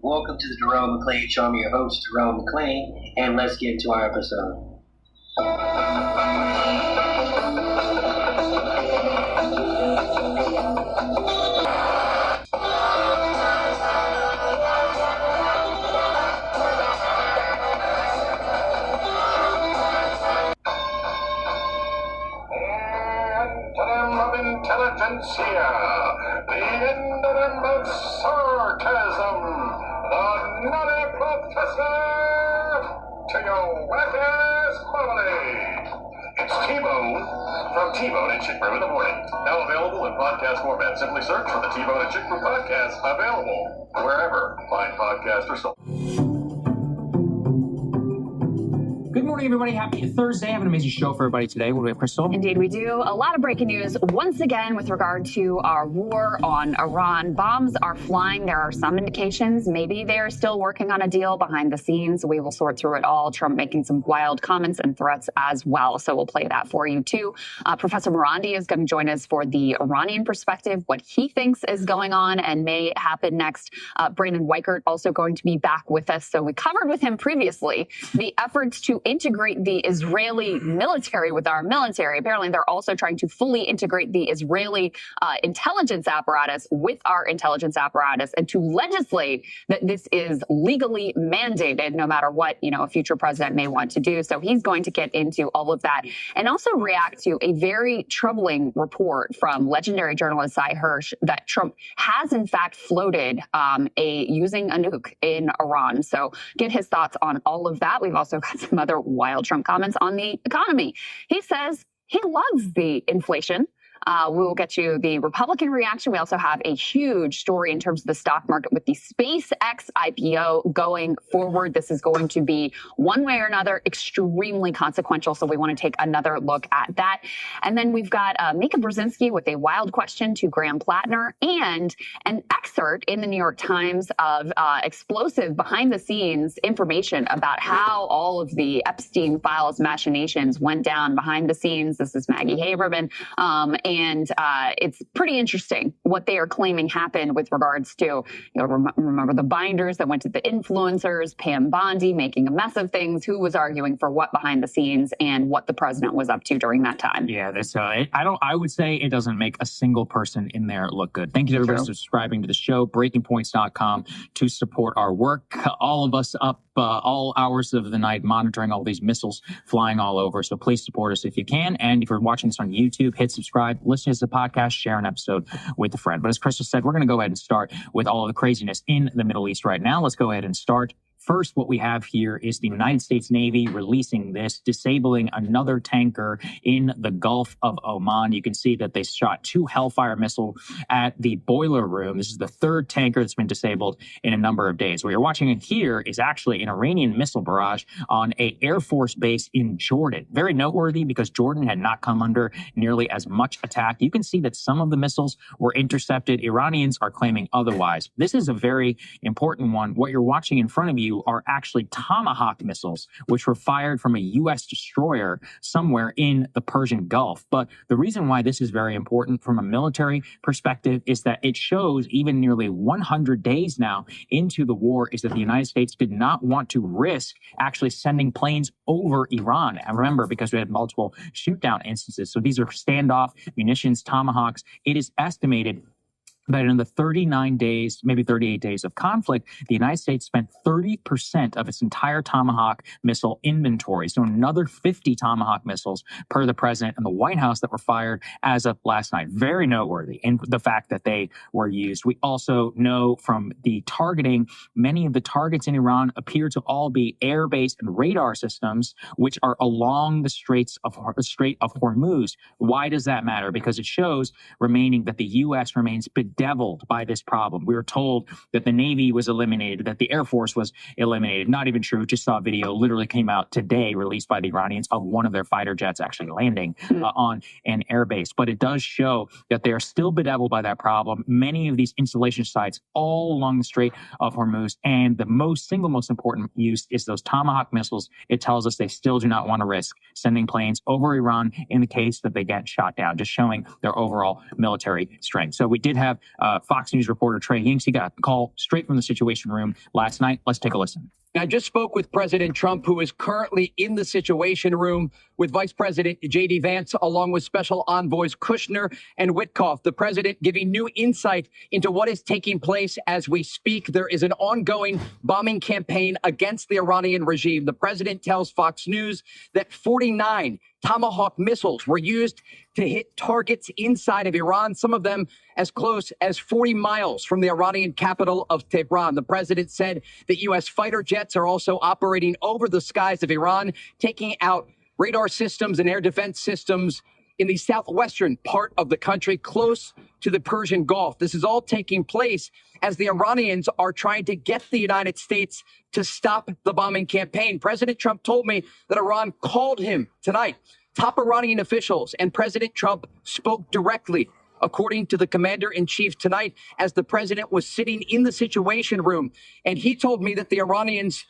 Welcome to the Jerome McClain Show. I'm your host, Jerome McClain, and let's get into our episode. Intelligentsia, the endem of sarcasm, the nutty professor, to your whack-ass marmalade. It's T-Bone from T-Bone and Chick Brew in the Morning. Now available in podcast format. Simply search for the T-Bone and Chick Brew podcast, available wherever fine podcasts are sold. Good morning, everybody. Happy Thursday. I have an amazing show for everybody today. What do we have, Crystal? Indeed, we do. A lot of breaking news once again with regard to our war on Iran. Bombs are flying. There are some indications maybe they are still working on a deal behind the scenes. We will sort through it all. Trump making some wild comments and threats as well. So we'll play that for you, too. Professor Morandi is going to join us for the Iranian perspective, what he thinks is going on and may happen next. Brandon Weichert also going to be back with us. So we covered with him previously the efforts to integrate the Israeli military with our military. Apparently, they're also trying to fully integrate the Israeli intelligence apparatus with our intelligence apparatus and to legislate that this is legally mandated no matter what, a future president may want to do. So he's going to get into all of that and also react to a very troubling report from legendary journalist Cy Hirsch that Trump has in fact floated using a nuke in Iran. So get his thoughts on all of that. We've also got some other wild Trump comments on the economy. He says he loves the inflation. We will get you the Republican reaction. We also have a huge story in terms of the stock market with the SpaceX IPO going forward. This is going to be one way or another extremely consequential. So we want to take another look at that. And then we've got Mika Brzezinski with a wild question to Graham Plattner and an excerpt in the New York Times of explosive behind the scenes information about how all of the Epstein files machinations went down behind the scenes. This is Maggie Haberman. And it's pretty interesting what they are claiming happened with regards to, remember the binders that went to the influencers, Pam Bondi making a mess of things, who was arguing for what behind the scenes and what the president was up to during that time. Yeah, I would say it doesn't make a single person in there look good. Thank you to everybody for subscribing to the show, breakingpoints.com to support our work. All of us up all hours of the night monitoring all these missiles flying all over. So please support us if you can. And if you're watching this on YouTube, hit subscribe, listen to the podcast, share an episode with a friend. But as Crystal said, we're going to go ahead and start with all of the craziness in the Middle East right now. Let's go ahead and start. First, what we have here is the United States Navy releasing this, disabling another tanker in the Gulf of Oman. You can see that they shot 2 Hellfire missiles at the boiler room. This is the 3rd tanker that's been disabled in a number of days. What you're watching here is actually an Iranian missile barrage on an Air Force base in Jordan. Very noteworthy because Jordan had not come under nearly as much attack. You can see that some of the missiles were intercepted. Iranians are claiming otherwise. This is a very important one. What you're watching in front of you are actually Tomahawk missiles, which were fired from a U.S. destroyer somewhere in the Persian Gulf. But the reason why this is very important from a military perspective is that it shows even nearly 100 days now into the war is that the United States did not want to risk actually sending planes over Iran. And remember, because we had multiple shoot down instances. So these are standoff munitions, Tomahawks. It is estimated that in the 39 days, maybe 38 days of conflict, the United States spent 30% of its entire Tomahawk missile inventory. So another 50 Tomahawk missiles per the president and the White House that were fired as of last night. Very noteworthy in the fact that they were used. We also know from the targeting, many of the targets in Iran appear to all be air-based and radar systems, which are along the Strait of Hormuz. Why does that matter? Because it shows that the U.S. remains bedeviled by this problem. We were told that the Navy was eliminated, that the Air Force was eliminated. Not even true. Just saw a video literally came out today, released by the Iranians, of one of their fighter jets actually landing on an airbase. But it does show that they are still bedeviled by that problem. Many of these installation sites all along the Strait of Hormuz, and the single most important use is those Tomahawk missiles. It tells us they still do not want to risk sending planes over Iran in the case that they get shot down, just showing their overall military strength. So we did have Fox News reporter Trey Yingst. He got a call straight from the Situation Room last night. Let's take a listen. I just spoke with President Trump, who is currently in the Situation Room with Vice President J.D. Vance, along with Special Envoys Kushner and Witkoff. The president giving new insight into what is taking place as we speak. There is an ongoing bombing campaign against the Iranian regime. The president tells Fox News that 49 Tomahawk missiles were used to hit targets inside of Iran, some of them as close as 40 miles from the Iranian capital of Tehran. The president said that U.S. fighter jets are also operating over the skies of Iran, taking out radar systems and air defense systems in the southwestern part of the country, close to the Persian Gulf. This is all taking place as the Iranians are trying to get the United States to stop the bombing campaign. President Trump told me that Iran called him tonight. Top Iranian officials and President Trump spoke directly, according to the commander-in-chief tonight, as the president was sitting in the Situation Room. And he told me that the Iranians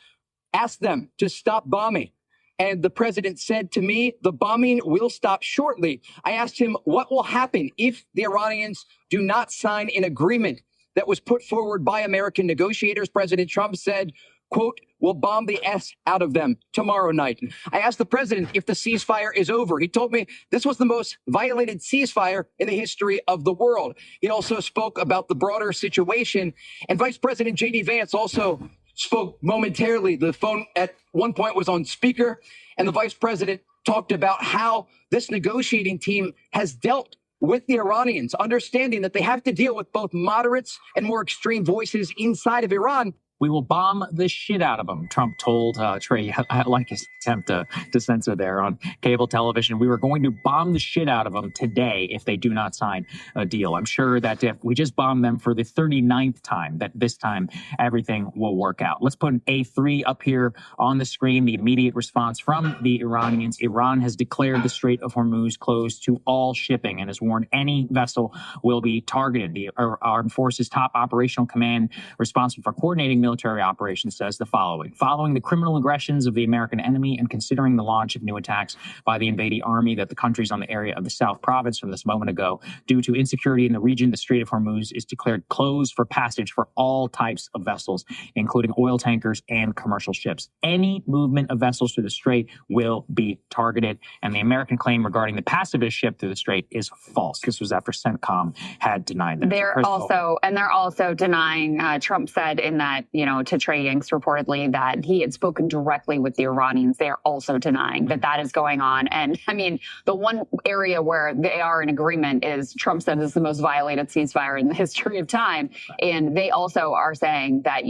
asked them to stop bombing. And the president said to me, the bombing will stop shortly. I asked him what will happen if the Iranians do not sign an agreement that was put forward by American negotiators. President Trump said, quote, we'll bomb the S out of them tomorrow night. I asked the president if the ceasefire is over. He told me this was the most violated ceasefire in the history of the world. He also spoke about the broader situation. And Vice President J.D. Vance also spoke momentarily. The phone at one point was on speaker, and the vice president talked about how this negotiating team has dealt with the Iranians, understanding that they have to deal with both moderates and more extreme voices inside of Iran. We will bomb the shit out of them, Trump told Trey. I like his attempt to censor there on cable television. We were going to bomb the shit out of them today if they do not sign a deal. I'm sure that if we just bomb them for the 39th time, that this time everything will work out. Let's put an A3 up here on the screen, the immediate response from the Iranians. Iran has declared the Strait of Hormuz closed to all shipping and has warned any vessel will be targeted. The Armed Forces Top Operational Command responsible for coordinating military operations says the following. Following the criminal aggressions of the American enemy and considering the launch of new attacks by the invading army that the countries on the area of the South Province from this moment ago, due to insecurity in the region, the Strait of Hormuz is declared closed for passage for all types of vessels, including oil tankers and commercial ships. Any movement of vessels through the strait will be targeted, and the American claim regarding the pacifist ship through the strait is false. This was after CENTCOM had denied that. They're also denying, Trump said in that, to Trey Yingst reportedly that he had spoken directly with the Iranians. They're also denying that is going on. And I mean, the one area where they are in agreement is Trump said this is the most violated ceasefire in the history of time. And they also are saying that,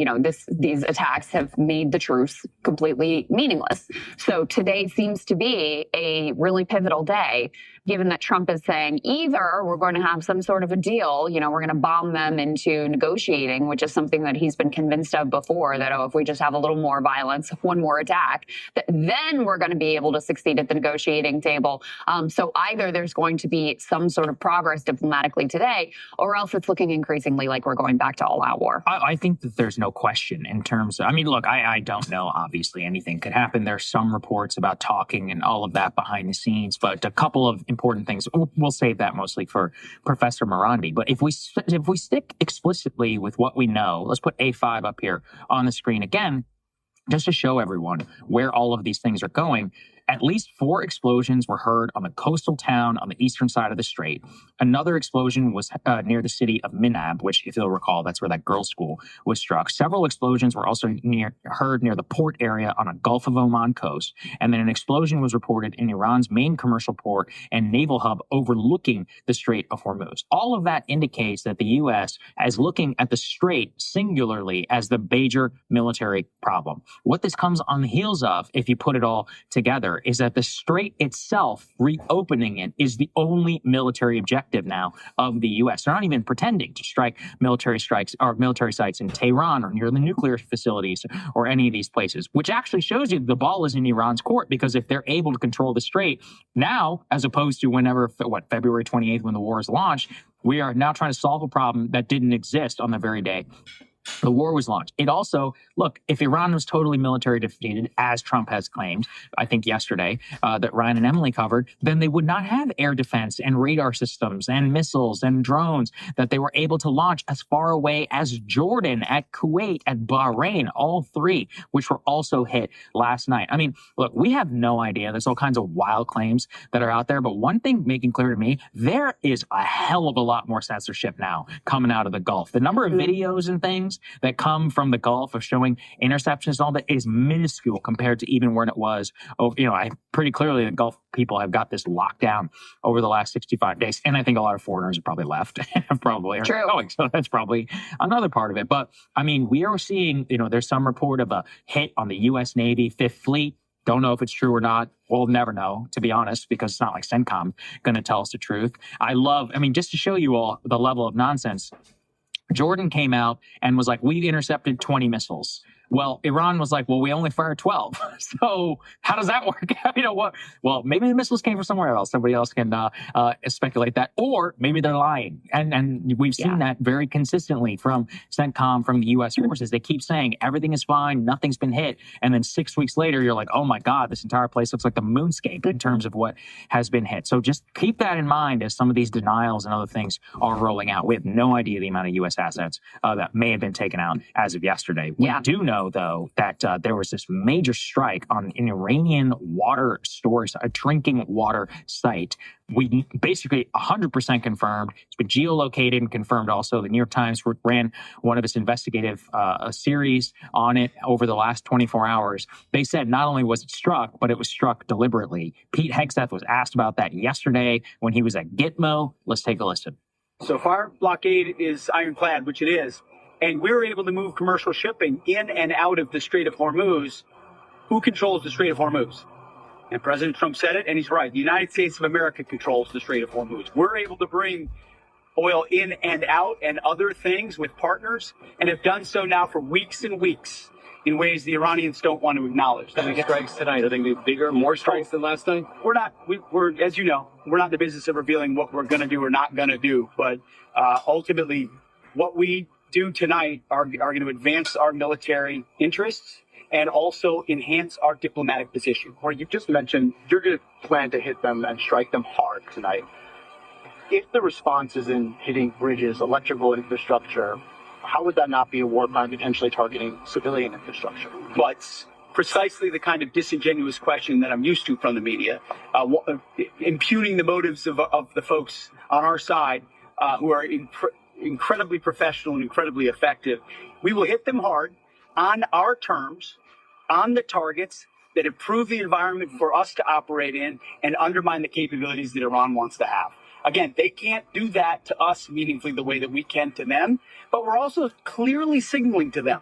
these attacks have made the truce completely meaningless. So today seems to be a really pivotal day, given that Trump is saying either we're going to have some sort of a deal, we're going to bomb them into negotiating, which is something that he's been convinced of before, that, if we just have a little more violence, one more attack, that then we're going to be able to succeed at the negotiating table. So either there's going to be some sort of progress diplomatically today, or else it's looking increasingly like we're going back to all-out war. I think that there's no question in terms of, look, I don't know. Obviously, anything could happen. There's some reports about talking and all of that behind the scenes, but a couple of important things. We'll save that mostly for Professor Morandi. But if we stick explicitly with what we know, let's put A5 up here on the screen again, just to show everyone where all of these things are going. At least 4 explosions were heard on the coastal town on the eastern side of the strait. Another explosion was near the city of Minab, which, if you'll recall, that's where that girls' school was struck. Several explosions were also heard near the port area on a Gulf of Oman coast. And then an explosion was reported in Iran's main commercial port and naval hub overlooking the Strait of Hormuz. All of that indicates that the U.S. is looking at the strait singularly as the major military problem. What this comes on the heels of, if you put it all together, is that the strait itself, reopening it, is the only military objective now of the U.S. They're not even pretending to strike military strikes or military sites in Tehran or near the nuclear facilities or any of these places, which actually shows you the ball is in Iran's court, because if they're able to control the strait now, as opposed to February 28th when the war is launched, we are now trying to solve a problem that didn't exist on the very day The war was launched. It also, look, if Iran was totally military defeated, as Trump has claimed, I think yesterday, that Ryan and Emily covered, then they would not have air defense and radar systems and missiles and drones that they were able to launch as far away as Jordan, at Kuwait, at Bahrain, all three, which were also hit last night. I mean, look, we have no idea. There's all kinds of wild claims that are out there. But one thing making clear to me, there is a hell of a lot more censorship now coming out of the Gulf. The number of videos and things that come from the Gulf of showing interceptions and all that is minuscule compared to even when it was, pretty clearly the Gulf people have got this locked down over the last 65 days. And I think a lot of foreigners have probably left, probably are going. So that's probably another part of it. But I mean, we are seeing, there's some report of a hit on the U.S. Navy Fifth Fleet. Don't know if it's true or not. We'll never know, to be honest, because it's not like CENTCOM going to tell us the truth. Just to show you all the level of nonsense, Jordan came out and was like, we intercepted 20 missiles. Well, Iran was like, well, we only fired 12. So how does that work? Well, maybe the missiles came from somewhere else. Somebody else can speculate that. Or maybe they're lying. And we've seen that very consistently from CENTCOM, from the U.S. forces. They keep saying everything is fine, nothing's been hit. And then 6 weeks later, you're like, oh my God, this entire place looks like the moonscape in terms of what has been hit. So just keep that in mind as some of these denials and other things are rolling out. We have no idea the amount of U.S. assets that may have been taken out as of yesterday. We do know, though, that there was this major strike on an Iranian water storage, a drinking water site. We basically 100% confirmed. It's been geolocated and confirmed also. The New York Times ran one of its investigative series on it over the last 24 hours. They said not only was it struck, but it was struck deliberately. Pete Hegseth was asked about that yesterday when he was at Gitmo. Let's take a listen. So far, blockade is ironclad, which it is. And we're able to move commercial shipping in and out of the Strait of Hormuz. Who controls the Strait of Hormuz? And President Trump said it, and he's right. The United States of America controls the Strait of Hormuz. We're able to bring oil in and out and other things with partners, and have done so now for weeks and weeks in ways the Iranians don't want to acknowledge. How many strikes tonight? I think bigger, more strikes than last night? We're as you know, we're not in the business of revealing what we're going to do or not going to do. But ultimately, what we do tonight are going to advance our military interests and also enhance our diplomatic position. Or you just mentioned you're going to plan to hit them and strike them hard tonight. If the response is in hitting bridges, electrical infrastructure, how would that not be a war crime potentially targeting civilian infrastructure? Well, it's precisely the kind of disingenuous question that I'm used to from the media, impugning the motives of the folks on our side who are incredibly professional and incredibly effective. We will hit them hard on our terms, on the targets that improve the environment for us to operate in and undermine the capabilities that Iran wants to have. Again, they can't do that to us meaningfully the way that we can to them, but we're also clearly signaling to them,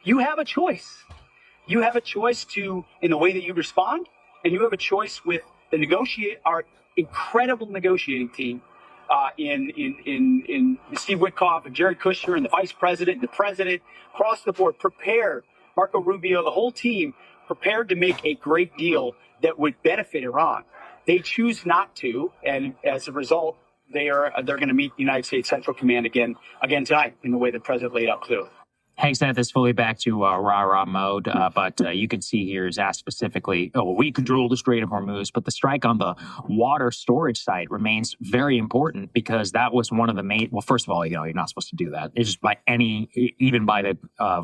you have a choice. You have a choice in the way that you respond, and you have a choice with our incredible negotiating team in Steve Witkoff and Jared Kushner and the vice president and the president across the board prepared, Marco Rubio, the whole team prepared to make a great deal that would benefit Iran. They choose not to, and as a result, they're going to meet the United States Central Command again tonight in the way the president laid out clearly. Hegseth is fully back to rah-rah mode, but you can see here is asked specifically, we control the Strait of Hormuz, but the strike on the water storage site remains very important because that was one of the main, well, first of all, you're not supposed to do that. It's just even by the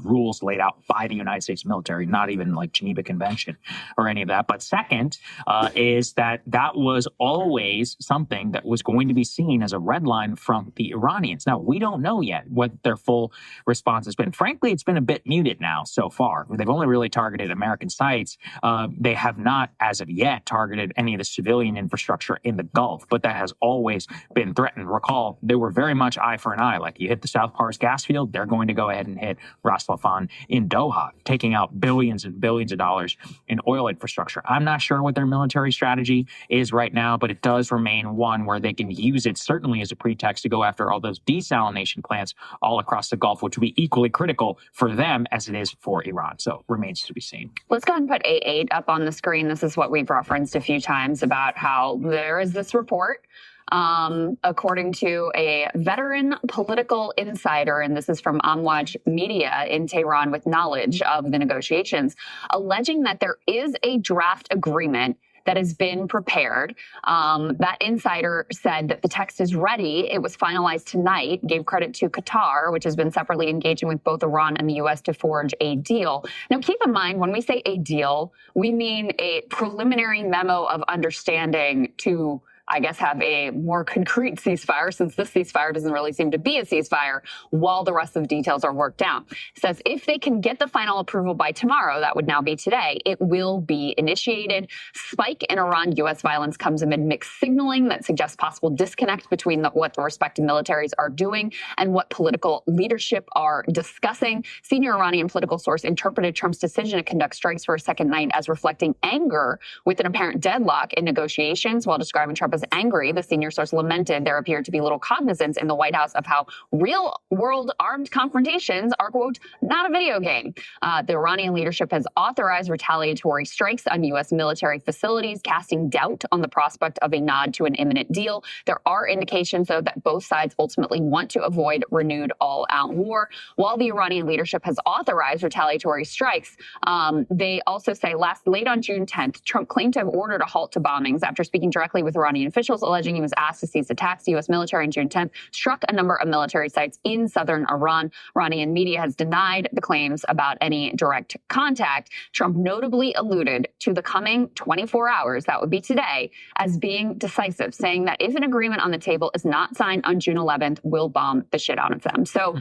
rules laid out by the United States military, not even like Geneva Convention or any of that. But second is that was always something that was going to be seen as a red line from the Iranians. Now, we don't know yet what their full response has been. Frankly, it's been a bit muted now so far. They've only really targeted American sites. They have not, as of yet, targeted any of the civilian infrastructure in the Gulf, but that has always been threatened. Recall, they were very much eye for an eye. Like you hit the South Pars gas field, they're going to go ahead and hit Ras Laffan in Doha, taking out billions and billions of dollars in oil infrastructure. I'm not sure what their military strategy is right now, but it does remain one where they can use it certainly as a pretext to go after all those desalination plants all across the Gulf, which would be equally critical for them as it is for Iran. So remains to be seen. Let's go ahead and put A8 up on the screen. This is what we've referenced a few times about how there is this report according to a veteran political insider, and this is from Amwaj Media in Tehran with knowledge of the negotiations, alleging that there is a draft agreement that has been prepared. That insider said that the text is ready. It was finalized tonight, gave credit to Qatar, which has been separately engaging with both Iran and the U.S. to forge a deal. Now, keep in mind, when we say a deal, we mean a preliminary memo of understanding to, I guess, have a more concrete ceasefire, since this ceasefire doesn't really seem to be a ceasefire, while the rest of the details are worked out. It says if they can get the final approval by tomorrow, that would now be today, it will be initiated. Spike in Iran-U.S. violence comes amid mixed signaling that suggests possible disconnect between what the respective militaries are doing and what political leadership are discussing. Senior Iranian political source interpreted Trump's decision to conduct strikes for a second night as reflecting anger with an apparent deadlock in negotiations, while describing Trump as angry. The senior source lamented there appeared to be little cognizance in the White House of how real-world armed confrontations are, quote, not a video game. The Iranian leadership has authorized retaliatory strikes on U.S. military facilities, casting doubt on the prospect of a nod to an imminent deal. There are indications, though, that both sides ultimately want to avoid renewed all-out war. While the Iranian leadership has authorized retaliatory strikes, they also say late on June 10th, Trump claimed to have ordered a halt to bombings after speaking directly with Iranian officials, alleging he was asked to cease attacks. The U.S. military on June 10th struck a number of military sites in southern Iran. Iranian media has denied the claims about any direct contact. Trump notably alluded to the coming 24 hours, that would be today, as being decisive, saying that if an agreement on the table is not signed on June 11th, we'll bomb the shit out of them. So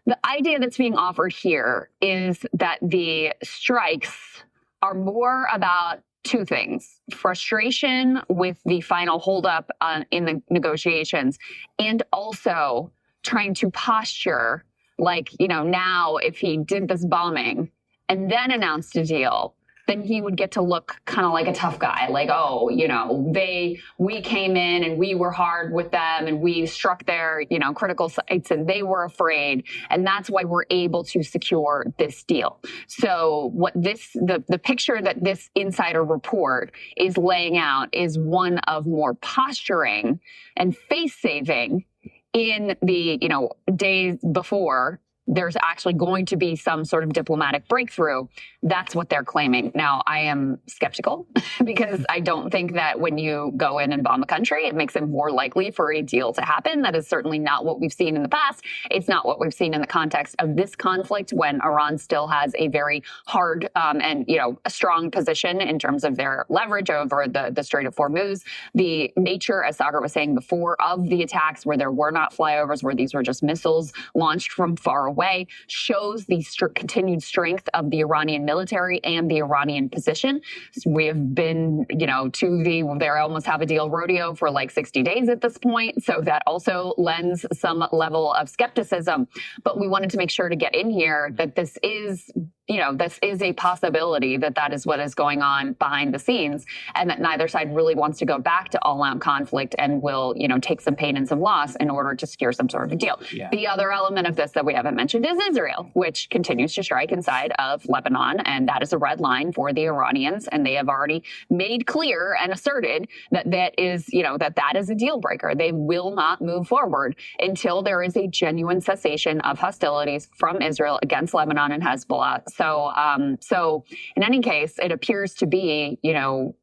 the idea that's being offered here is that the strikes are more about two things: frustration with the final holdup in the negotiations, and also trying to posture like, now if he did this bombing and then announced a deal, then he would get to look kind of like a tough guy, like, oh, we came in and we were hard with them and we struck their, critical sites and they were afraid. And that's why we're able to secure this deal. So what the picture that this insider report is laying out is one of more posturing and face saving in the, days before there's actually going to be some sort of diplomatic breakthrough. That's what they're claiming. Now, I am skeptical because I don't think that when you go in and bomb a country, it makes it more likely for a deal to happen. That is certainly not what we've seen in the past. It's not what we've seen in the context of this conflict, when Iran still has a very hard and a strong position in terms of their leverage over the Strait of Hormuz. The nature, as Sagar was saying before, of the attacks, where there were not flyovers, where these were just missiles launched from far away, shows the continued strength of the Iranian military and the Iranian position. We have been, they almost have a deal rodeo for like 60 days at this point. So that also lends some level of skepticism. But we wanted to make sure to get in here that this is a possibility, that is what is going on behind the scenes, and that neither side really wants to go back to all-out conflict and will, take some pain and some loss in order to secure some sort of a deal. Yeah. The other element of this that we haven't mentioned is Israel, which continues to strike inside of Lebanon, and that is a red line for the Iranians, and they have already made clear and asserted that is a deal breaker. They will not move forward until there is a genuine cessation of hostilities from Israel against Lebanon and Hezbollah. So in any case, it appears to be,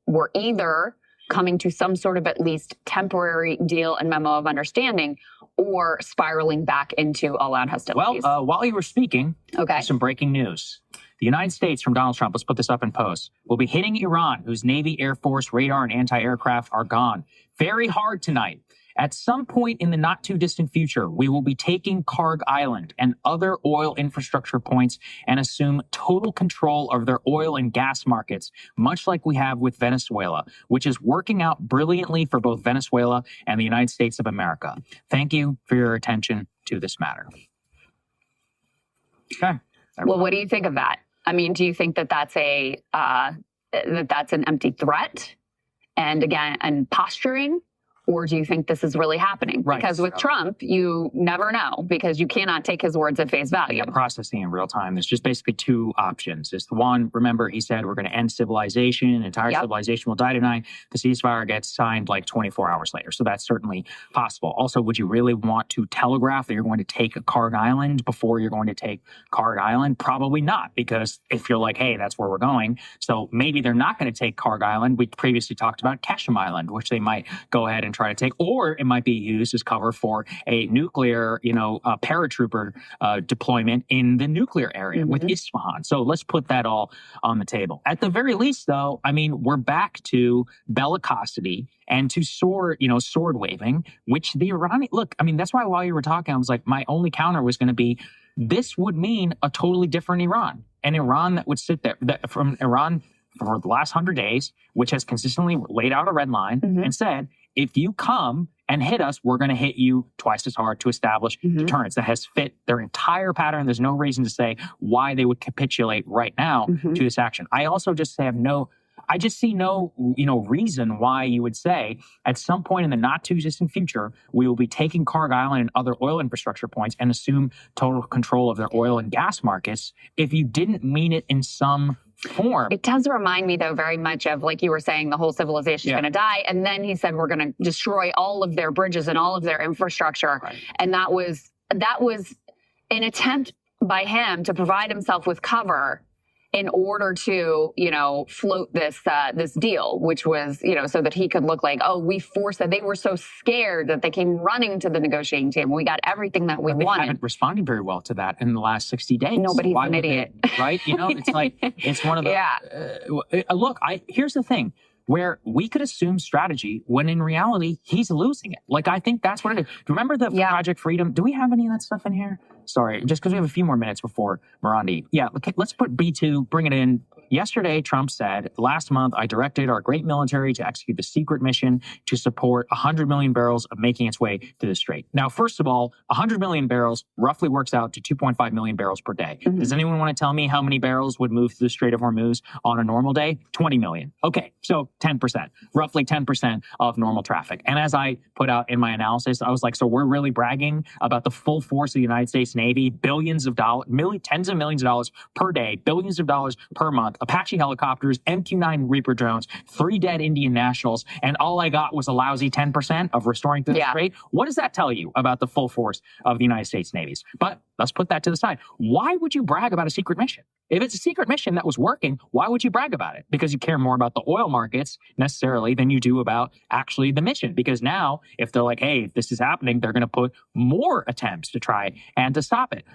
we're either coming to some sort of at least temporary deal and memo of understanding, or spiraling back into all-out hostilities. Well, while you were speaking, some breaking news. The United States, from Donald Trump, let's put this up in post, will be hitting Iran, whose Navy, Air Force, radar, and anti-aircraft are gone, very hard tonight. At some point in the not-too-distant future, we will be taking Karg Island and other oil infrastructure points and assume total control of their oil and gas markets, much like we have with Venezuela, which is working out brilliantly for both Venezuela and the United States of America. Thank you for your attention to this matter. Okay. Well, what do you think of that? I mean, do you think that that's that's an empty threat and posturing? or do you think this is really happening? Right. Because with Trump, you never know, because you cannot take his words at face value. Processing in real time. There's just basically two options. It's the one, remember, he said we're going to end civilization, entire civilization will die tonight. The ceasefire gets signed like 24 hours later. So that's certainly possible. Also, would you really want to telegraph that you're going to take Karg Island before you're going to take Karg Island? Probably not, because if you're like, hey, that's where we're going. So maybe they're not going to take Karg Island. We previously talked about Keshim Island, which they might go ahead and try to take, or it might be used as cover for a nuclear, paratrooper deployment in the nuclear area with Isfahan. So let's put that all on the table. At the very least, though, I mean, we're back to bellicosity and to sword waving, which the Iranian, look, I mean, that's why while you were talking, I was like, my only counter was going to be, this would mean a totally different Iran, an Iran that would sit there, from Iran for the last 100 days, which has consistently laid out a red line and said, if you come and hit us, we're going to hit you twice as hard to establish deterrence. That has fit their entire pattern. There's no reason to say why they would capitulate right now to this action. I also just see no reason why you would say at some point in the not too distant future, we will be taking Karg Island and other oil infrastructure points and assume total control of their oil and gas markets if you didn't mean it in some form. It does remind me, though, very much of, like you were saying, the whole civilization is going to die. And then he said, we're going to destroy all of their bridges and all of their infrastructure. Right. And that was an attempt by him to provide himself with cover in order to, float this deal, which was, so that he could look like, oh, we forced that. They were so scared that they came running to the negotiating table. We got everything that we wanted. They haven't responded very well to that in the last 60 days. Nobody's an idiot. Right? It's like, it's one of the, here's the thing. Where we could assume strategy when in reality, he's losing it. Like, I think that's what it is. Remember the Project Freedom? Do we have any of that stuff in here? Sorry, just because we have a few more minutes before Morandi. Yeah, okay, let's put B2, bring it in. Yesterday, Trump said, last month, I directed our great military to execute the secret mission to support 100 million barrels of making its way to the Strait. Now, first of all, 100 million barrels roughly works out to 2.5 million barrels per day. Does anyone want to tell me how many barrels would move through the Strait of Hormuz on a normal day? 20 million. Okay, so 10%, roughly 10% of normal traffic. And as I put out in my analysis, I was like, so we're really bragging about the full force of the United States Navy, billions of dollars, tens of millions of dollars per day, billions of dollars per month, Apache helicopters, MQ-9 Reaper drones, 3 dead Indian nationals, and all I got was a lousy 10% of restoring through the Strait. What does that tell you about the full force of the United States Navies? But let's put that to the side. Why would you brag about a secret mission? If it's a secret mission that was working, why would you brag about it? Because you care more about the oil markets necessarily than you do about actually the mission. Because now, if they're like, hey, this is happening, they're going to put more attempts to try and to stop it.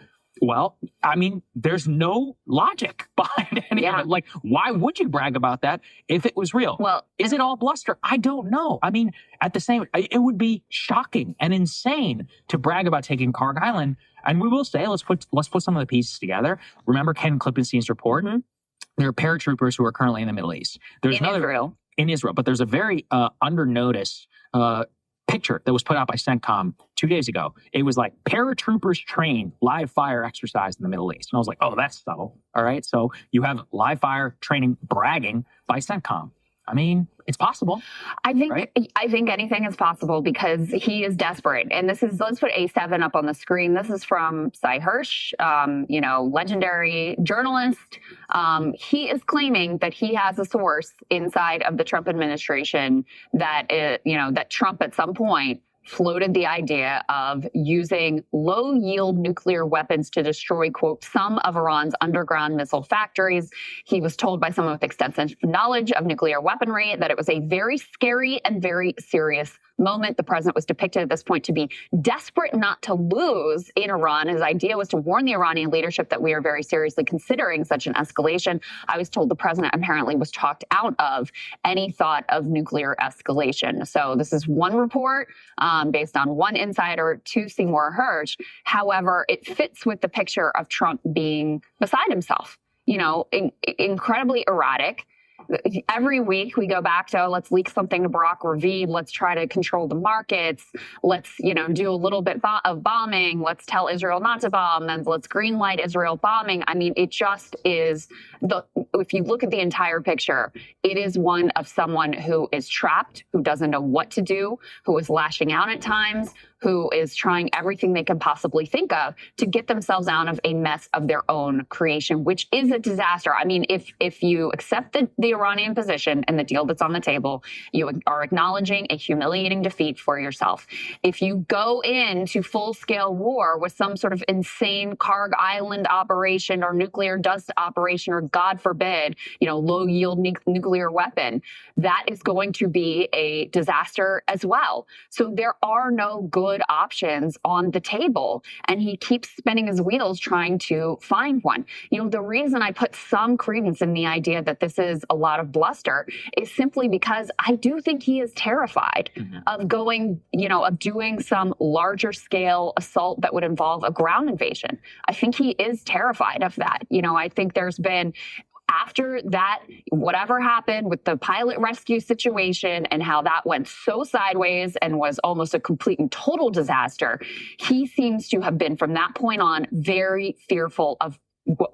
Well, I mean, there's no logic behind any of it. Like, why would you brag about that if it was real? Well, is it all bluster? I don't know. I mean, it would be shocking and insane to brag about taking Karg Island. And we will say, let's put some of the pieces together. Remember Ken Klippenstein's report? There are paratroopers who are currently in the Middle East. There's in Israel, but there's a very under notice picture that was put out by CENTCOM 2 days ago. It was like paratroopers train live fire exercise in the Middle East. And I was like, oh, that's subtle. All right. So you have live fire training bragging by CENTCOM. I mean, it's possible. I think anything is possible because he is desperate. And let's put A7 up on the screen. This is from Cy Hirsch, legendary journalist. He is claiming that he has a source inside of the Trump administration that Trump at some point floated the idea of using low-yield nuclear weapons to destroy, quote, some of Iran's underground missile factories. He was told by someone with extensive knowledge of nuclear weaponry that it was a very scary and very serious moment. The president was depicted at this point to be desperate not to lose in Iran. His idea was to warn the Iranian leadership that we are very seriously considering such an escalation. I was told the president apparently was talked out of any thought of nuclear escalation. So this is one report based on one insider to Seymour Hersh. However, it fits with the picture of Trump being beside himself, incredibly erratic. Every week we go back to, let's leak something to Barack Ravid. Let's try to control the markets. Let's, do a little bit of bombing. Let's tell Israel not to bomb. Then let's greenlight Israel bombing. I mean, it just is if you look at the entire picture, it is one of someone who is trapped, who doesn't know what to do, who is lashing out at times, who is trying everything they can possibly think of to get themselves out of a mess of their own creation, which is a disaster. I mean, if you accept the Iranian position and the deal that's on the table, you are acknowledging a humiliating defeat for yourself. If you go into full-scale war with some sort of insane Karg Island operation or nuclear dust operation or, God forbid, low-yield nuclear weapon, that is going to be a disaster as well. So there are no good options on the table, and he keeps spinning his wheels trying to find one. The reason I put some credence in the idea that this is a lot of bluster is simply because I do think he is terrified of going, of doing some larger scale assault that would involve a ground invasion. I think he is terrified of that. I think there's been, after that, whatever happened with the pilot rescue situation and how that went so sideways and was almost a complete and total disaster, he seems to have been, from that point on, very fearful of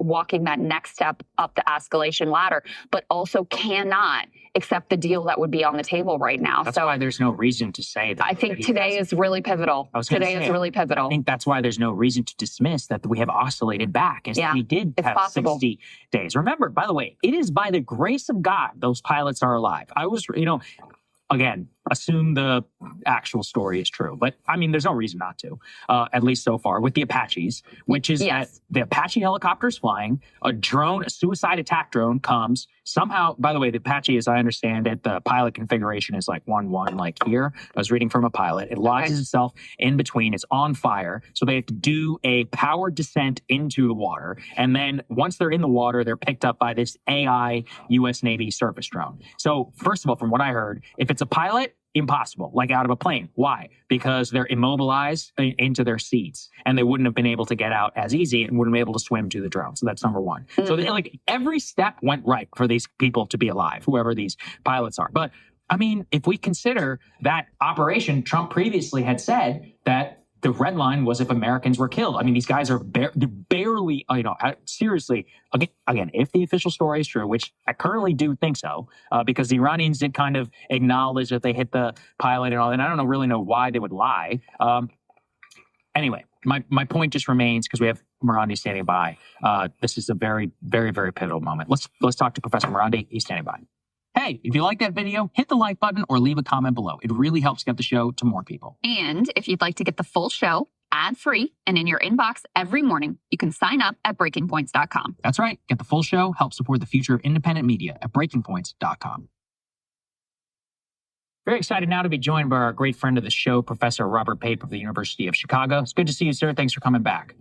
walking that next step up the escalation ladder, but also cannot accept the deal that would be on the table right now. That's why there's no reason to say that. I think today is really pivotal. Today is really pivotal. I think that's why there's no reason to dismiss that we have oscillated back, as we did have 60 days. Remember, by the way, it is by the grace of God those pilots are alive. I was, again, assume the actual story is true. But, I mean, there's no reason not to, at least so far, with the Apaches, which is that the Apache helicopter is flying, a suicide attack drone comes. Somehow, by the way, the Apache, as I understand it, the pilot configuration is like 1-1, like here. I was reading from a pilot. It lodges itself in between. It's on fire. So they have to do a powered descent into the water. And then once they're in the water, they're picked up by this AI U.S. Navy surface drone. So first of all, from what I heard, if it's a pilot, impossible, like out of a plane. Why? Because they're immobilized into their seats, and they wouldn't have been able to get out as easy and wouldn't be able to swim to the drone. So that's number one. So every step went right for these people to be alive, whoever these pilots are. But I mean, if we consider that operation, Trump previously had said that the red line was if Americans were killed. I mean, these guys are barely, seriously, again, if the official story is true, which I currently do think so, because the Iranians did kind of acknowledge that they hit the pilot and all that. And I don't really know why they would lie. Anyway, my point just remains, because we have Morandi standing by. This is a very, very, very pivotal moment. Let's talk to Professor Morandi. He's standing by. Hey, if you like that video, hit the like button or leave a comment below. It really helps get the show to more people. And if you'd like to get the full show ad-free and in your inbox every morning, you can sign up at breakingpoints.com. That's right. Get the full show. Help support the future of independent media at breakingpoints.com. Very excited now to be joined by our great friend of the show, Professor Robert Pape of the University of Chicago. It's good to see you, sir. Thanks for coming back.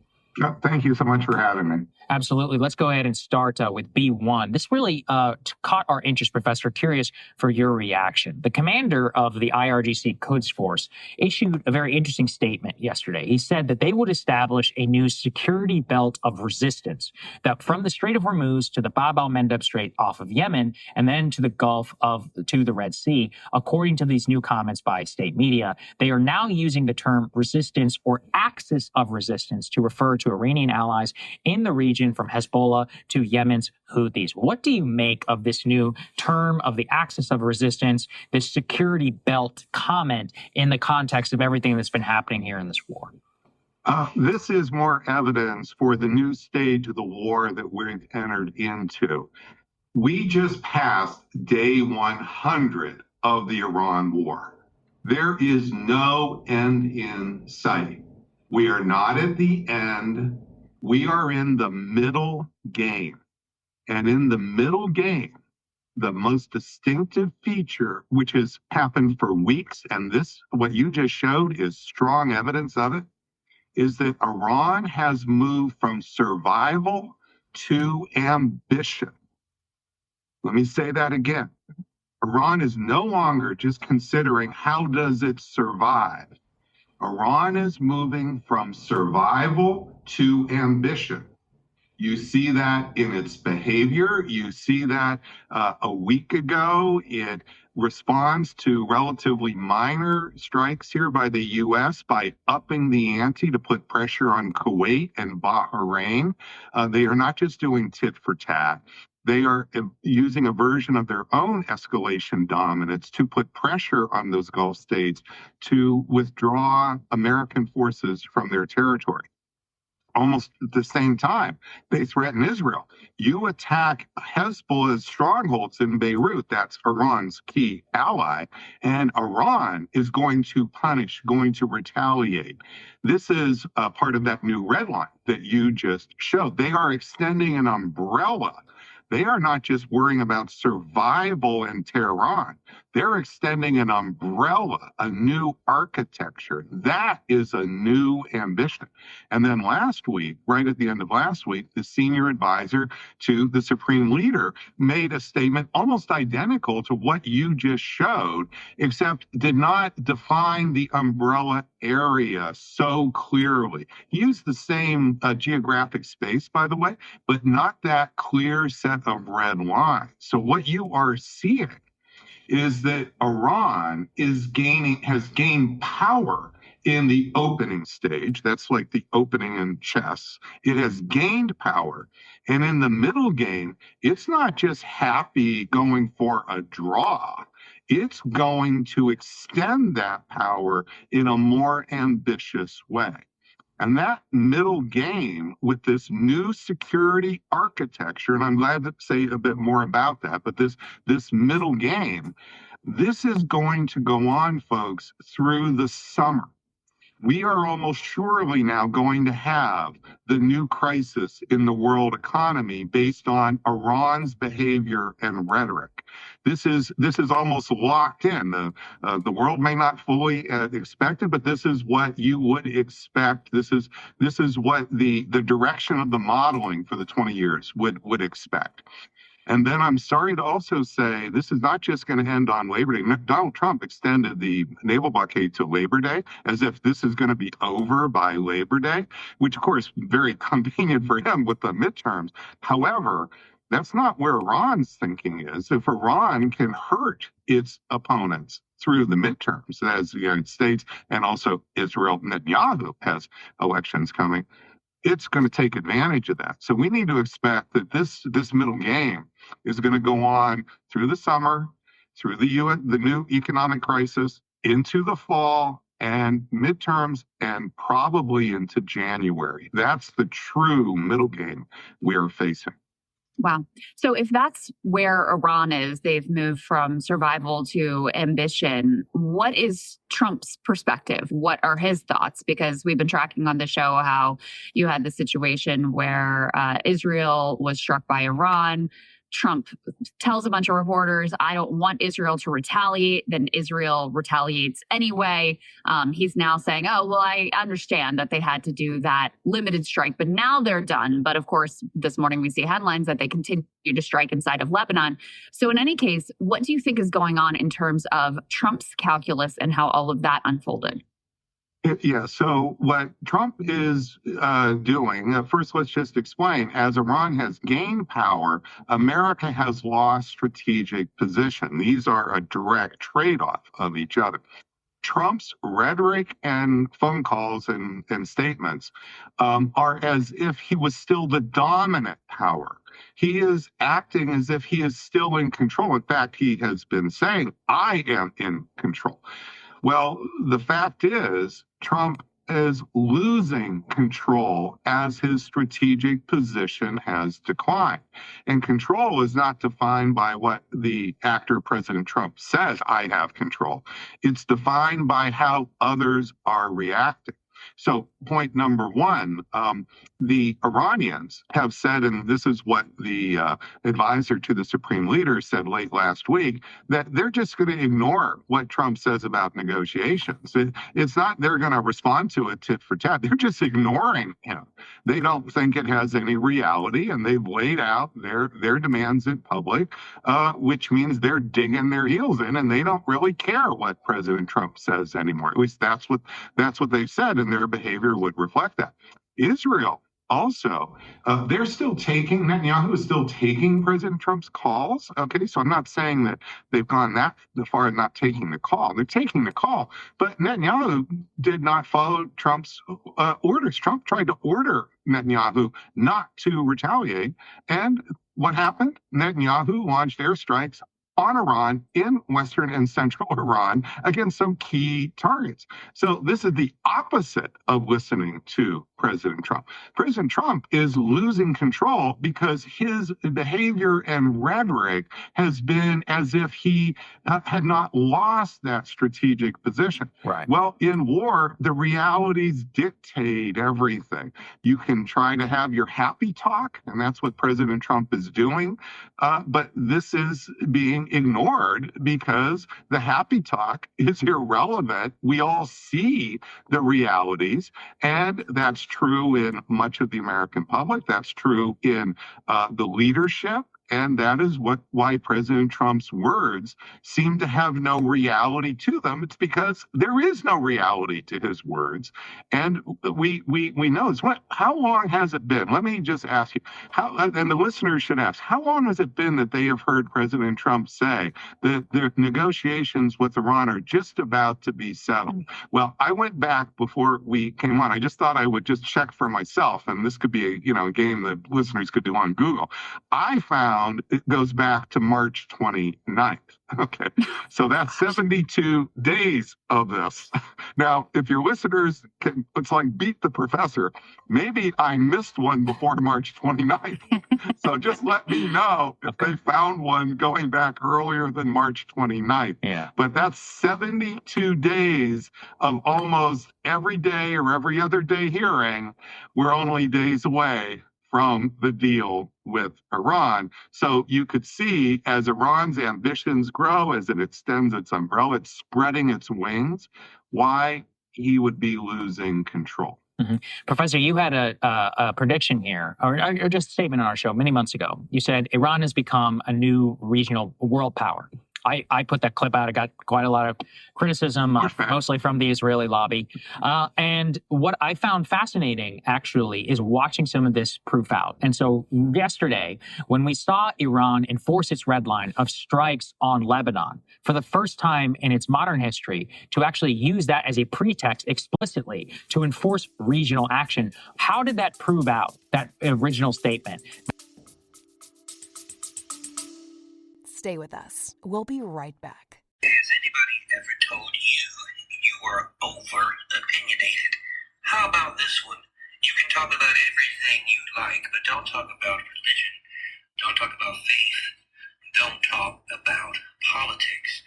Thank you so much for having me. Absolutely. Let's go ahead and start with B1. This really caught our interest, Professor. Curious for your reaction. The commander of the IRGC Quds Force issued a very interesting statement yesterday. He said that they would establish a new security belt of resistance that from the Strait of Hormuz to the Bab al-Mandeb Strait off of Yemen and then to the Gulf to the Red Sea. According to these new comments by state media, they are now using the term resistance or axis of resistance to refer to Iranian allies in the region from Hezbollah to Yemen's Houthis. What do you make of this new term of the axis of resistance, this security belt comment in the context of everything that's been happening here in this war? This is more evidence for the new stage of the war that we've entered into. We just passed day 100 of the Iran war. There is no end in sight. We are not at the end. We are in the middle game. And in the middle game, the most distinctive feature, which has happened for weeks, and this, what you just showed, is strong evidence of it, is that Iran has moved from survival to ambition. Let me say that again. Iran is no longer just considering how does it survive. Iran is moving from survival to ambition. You see that in its behavior. You see that a week ago, it responds to relatively minor strikes here by the U.S. by upping the ante to put pressure on Kuwait and Bahrain. They are not just doing tit for tat. They are using a version of their own escalation dominance to put pressure on those Gulf states to withdraw American forces from their territory. Almost at the same time, they threaten Israel. You attack Hezbollah's strongholds in Beirut, that's Iran's key ally, and Iran is going to punish, going to retaliate. This is part of that new red line that you just showed. They are extending an umbrella. They are not just worrying about survival in Tehran. They're extending an umbrella, a new architecture. That is a new ambition. And then last week, right at the end of last week, the senior advisor to the supreme leader made a statement almost identical to what you just showed, except did not define the umbrella area so clearly. He used the same geographic space, by the way, but not that clear set of red lines. So what you are seeing is that Iran has gained power in the opening stage. That's like the opening in chess. It has gained power. And in the middle game, it's not just happy going for a draw. It's going to extend that power in a more ambitious way. And that middle game with this new security architecture, and I'm glad to say a bit more about that, but this middle game, this is going to go on, folks, through the summer. We are almost surely now going to have the new crisis in the world economy based on Iran's behavior and rhetoric. This is almost locked in. The world may not fully expect it, but this is what you would expect. This is what the direction of the modeling for the 20 years would expect. And then I'm sorry to also say this is not just going to end on Labor Day. Donald Trump extended the naval blockade to Labor Day as if this is going to be over by Labor Day, which, of course, very convenient for him with the midterms. However, that's not where Iran's thinking is. If Iran can hurt its opponents through the midterms, as the United States and also Israel, Netanyahu has elections coming, it's going to take advantage of that. So we need to expect that this middle game is going to go on through the summer, through the new economic crisis, into the fall and midterms, and probably into January. That's the true middle game we are facing. Wow. So if that's where Iran is, they've moved from survival to ambition. What is Trump's perspective? What are his thoughts? Because we've been tracking on the show how you had the situation where Israel was struck by Iran. Trump tells a bunch of reporters, I don't want Israel to retaliate. Then Israel retaliates anyway. He's now saying, oh, well, I understand that they had to do that limited strike, but now they're done. But of course, this morning we see headlines that they continue to strike inside of Lebanon. So in any case, what do you think is going on in terms of Trump's calculus and how all of that unfolded? Yeah, so what Trump is doing, first let's just explain, as Iran has gained power, America has lost strategic position. These are a direct trade-off of each other. Trump's rhetoric and phone calls and statements are as if he was still the dominant power. He is acting as if he is still in control. In fact, he has been saying, I am in control. Well, the fact is, Trump is losing control as his strategic position has declined. And control is not defined by what the actor President Trump says, I have control. It's defined by how others are reacting. So point number one, the Iranians have said, and this is what the advisor to the supreme leader said late last week, that they're just going to ignore what Trump says about negotiations. It's not they're going to respond to it tit for tat. They're just ignoring him. They don't think it has any reality, and they've laid out their demands in public, which means they're digging their heels in, and they don't really care what President Trump says anymore. At least that's what they've said, and their behavior would reflect that. Israel also, they're still taking, Netanyahu is still taking President Trump's calls. Okay, so I'm not saying that they've gone that far in not taking the call. They're taking the call, but Netanyahu did not follow Trump's orders. Trump tried to order Netanyahu not to retaliate. And what happened? Netanyahu launched airstrikes on Iran in western and central Iran against some key targets. So this is the opposite of listening to President Trump. President Trump is losing control because his behavior and rhetoric has been as if he had not lost that strategic position. Right. Well, in war, the realities dictate everything. You can try to have your happy talk, and that's what President Trump is doing. But this is being ignored because the happy talk is irrelevant. We all see the realities, and that's true in much of the American public. That's true in the leadership. And that is why President Trump's words seem to have no reality to them. It's because there is no reality to his words. And we know this. How long has it been? Let me just ask you, and the listeners should ask, how long has it been that they have heard President Trump say that the negotiations with Iran are just about to be settled? Well, I went back before we came on. I just thought I would just check for myself. And this could be a game that listeners could do on Google. I found it goes back to March 29th. Okay, so that's 72 days of this. Now, if your listeners can, it's like beat the professor. Maybe I missed one before March 29th. So just let me know if they found one going back earlier than March 29th. Yeah. But that's 72 days of almost every day or every other day hearing. We're only days away from the deal with Iran. So you could see as Iran's ambitions grow, as it extends its umbrella, it's spreading its wings, why he would be losing control. Mm-hmm. Professor, you had a prediction here, or just a statement on our show many months ago. You said Iran has become a new regional world power. I put that clip out. I got quite a lot of criticism, mostly from the Israeli lobby. And what I found fascinating, actually, is watching some of this proof out. And so yesterday, when we saw Iran enforce its red line of strikes on Lebanon, for the first time in its modern history, to actually use that as a pretext explicitly to enforce regional action, how did that prove out, that original statement? Stay with us. We'll be right back. Has anybody ever told you you were over-opinionated? How about this one? You can talk about everything you like, but don't talk about religion. Don't talk about faith. Don't talk about politics.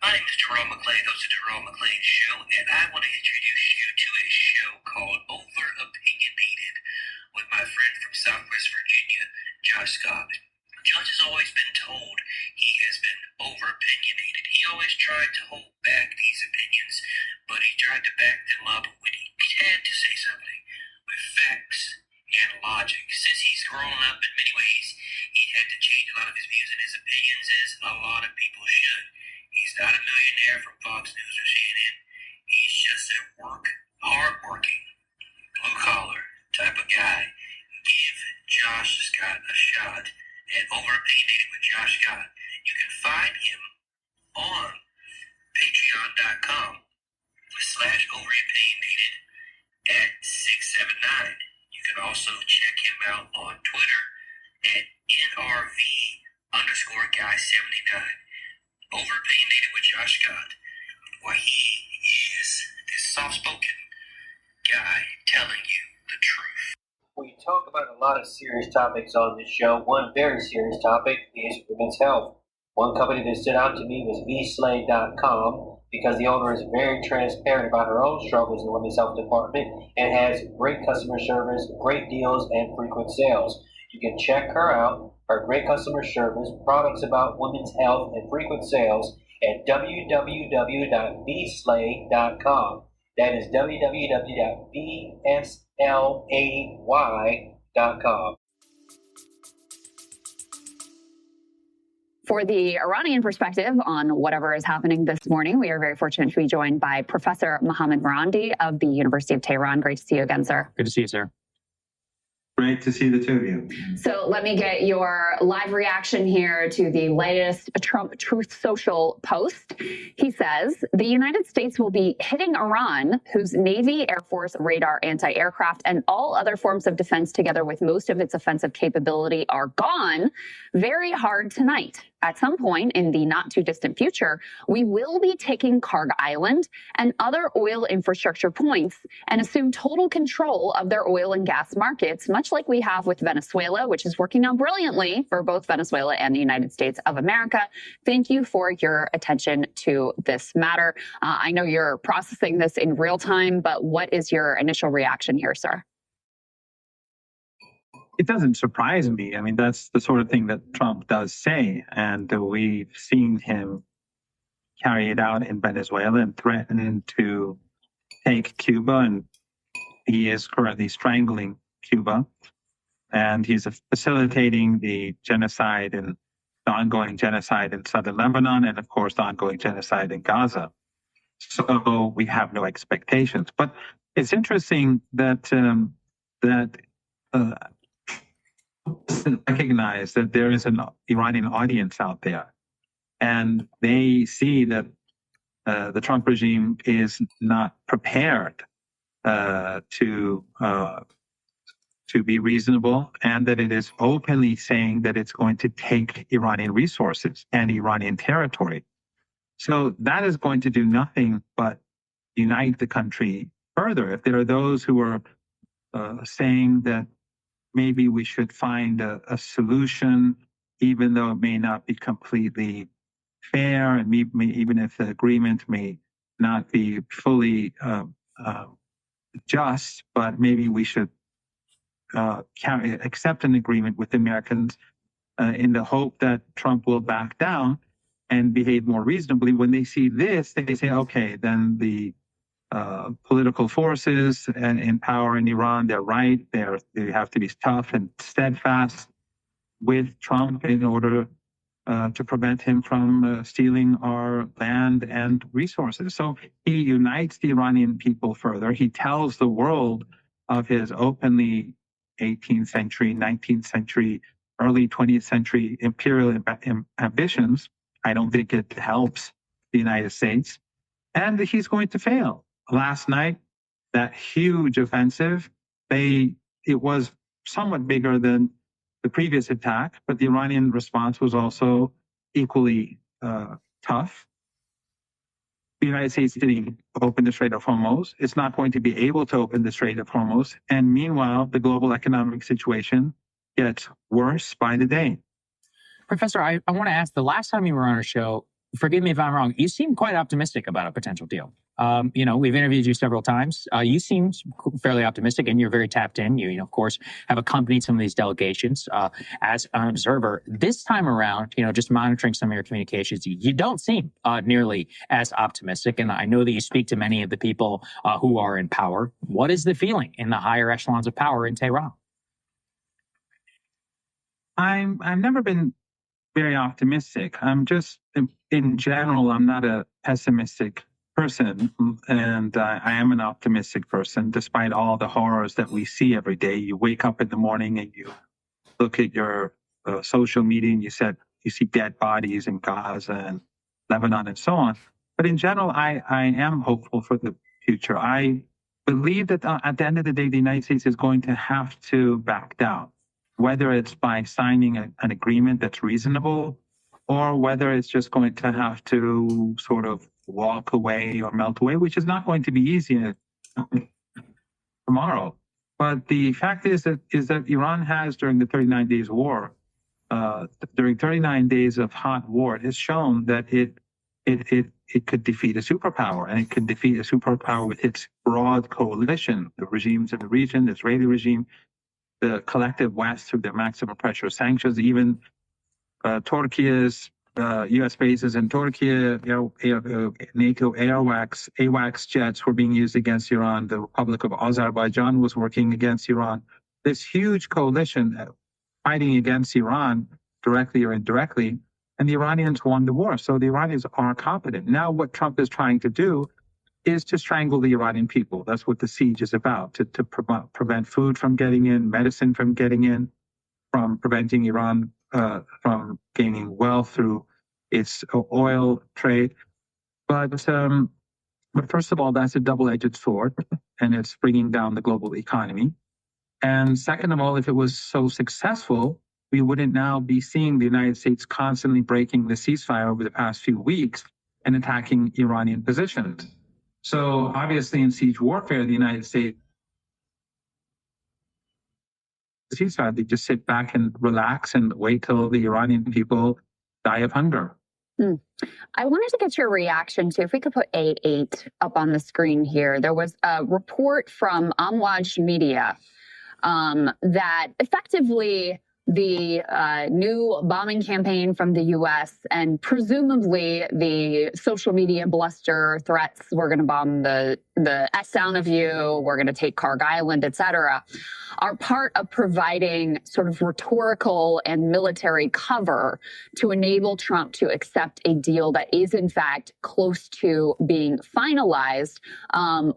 My name is Jerome McClain, host of Jerome McClain Show, and I want to introduce you to a show called Over-Opinionated with my friend from Southwest Virginia, Josh Scott. Josh has always been told he has been over-opinionated. He always tried to hold back these opinions, but he tried to back them up when he had to say something with facts and logic. Since he's grown up in many ways, he had to change a lot of his views and his opinions, as a lot of people should. He's not a millionaire from Fox News or CNN. He's just a hard-working, blue-collar type of guy. Give Josh Scott a shot at Over-Opinionated with Josh Scott. You can find him on patreon.com/overopinionated at 679. You can also check him out on Twitter at NRV_guy79. Over-Opinionated with Josh Scott. Why, he is this soft-spoken guy telling you the truth. We talk about a lot of serious topics on this show. One very serious topic is women's health. One company that stood out to me was vslay.com, because the owner is very transparent about her own struggles in the women's health department and has great customer service, great deals, and frequent sales. You can check her out, her great customer service, products about women's health, and frequent sales at www.vslay.com. That is www.vslay.com. For the Iranian perspective on whatever is happening this morning, we are very fortunate to be joined by Professor Mohammed Morandi of the University of Tehran. Great to see you again, sir. Good to see you, sir. Great to see the two of you. So let me get your live reaction here to the latest Trump Truth Social post. He says, the United States will be hitting Iran, whose Navy, Air Force, radar, anti-aircraft, and all other forms of defense, together with most of its offensive capability, are gone, very hard tonight. At some point in the not too distant future, we will be taking Karg Island and other oil infrastructure points and assume total control of their oil and gas markets, much like we have with Venezuela, which is working out brilliantly for both Venezuela and the United States of America. Thank you for your attention to this matter. I know you're processing this in real time, but what is your initial reaction here, sir? It doesn't surprise me. I mean, that's the sort of thing that Trump does say. And we've seen him carry it out in Venezuela and threaten to take Cuba. And he is currently strangling Cuba. And he's facilitating the genocide and the ongoing genocide in southern Lebanon and, of course, the ongoing genocide in Gaza. So we have no expectations. But it's interesting that recognize that there is an Iranian audience out there, and they see that the Trump regime is not prepared to be reasonable, and that it is openly saying that it's going to take Iranian resources and Iranian territory. So that is going to do nothing but unite the country further. If there are those who are saying that maybe we should find a solution, even though it may not be completely fair, and even if the agreement may not be fully just, but maybe we should accept an agreement with the Americans in the hope that Trump will back down and behave more reasonably. When they see this, they say, okay, then the political forces in power in Iran, they're right. They have to be tough and steadfast with Trump in order to prevent him from stealing our land and resources. So he unites the Iranian people further. He tells the world of his openly 18th century, 19th century, early 20th century imperial ambitions. I don't think it helps the United States. And he's going to fail. Last night, that huge offensive, it was somewhat bigger than the previous attack, but the Iranian response was also equally tough. The United States didn't open the Strait of Hormuz. It's not going to be able to open the Strait of Hormuz. And meanwhile, the global economic situation gets worse by the day. Professor, I want to ask, the last time you were on our show, forgive me if I'm wrong, you seemed quite optimistic about a potential deal. We've interviewed you several times. You seem fairly optimistic, and you're very tapped in. You of course, have accompanied some of these delegations as an observer. This time around, just monitoring some of your communications, you don't seem nearly as optimistic. And I know that you speak to many of the people who are in power. What is the feeling in the higher echelons of power in Tehran? I've never been very optimistic. I'm just, in general, I'm not a pessimistic person, and I am an optimistic person, despite all the horrors that we see every day. You wake up in the morning and you look at your social media and you see dead bodies in Gaza and Lebanon and so on. But in general, I am hopeful for the future. I believe that at the end of the day, the United States is going to have to back down, whether it's by signing an agreement that's reasonable, or whether it's just going to have to sort of walk away or melt away, which is not going to be easy tomorrow. But the fact is that Iran has, during the 39 days war, during 39 days of hot war, it has shown that it could defeat a superpower, and it could defeat a superpower with its broad coalition, the regimes in the region, the Israeli regime, the collective West through the maximum pressure sanctions, even Turkey's U.S. bases in Turkey, NATO AWACS jets were being used against Iran. The Republic of Azerbaijan was working against Iran. This huge coalition fighting against Iran, directly or indirectly, and the Iranians won the war. So the Iranians are competent. Now what Trump is trying to do is to strangle the Iranian people. That's what the siege is about, to prevent food from getting in, medicine from getting in, from preventing Iran from gaining wealth through its oil trade. But first of all, that's a double-edged sword, and it's bringing down the global economy. And second of all, if it was so successful, we wouldn't now be seeing the United States constantly breaking the ceasefire over the past few weeks and attacking Iranian positions. So obviously in siege warfare, the United States ceasefire, they just sit back and relax and wait till the Iranian people die of hunger. I wanted to get your reaction to, if we could put A8 up on the screen here. There was a report from Amwaj Media that effectively the new bombing campaign from the U.S. and presumably the social media bluster threats, we're going to bomb the S down of you, we're going to take Karg Island, etc., are part of providing sort of rhetorical and military cover to enable Trump to accept a deal that is in fact close to being finalized,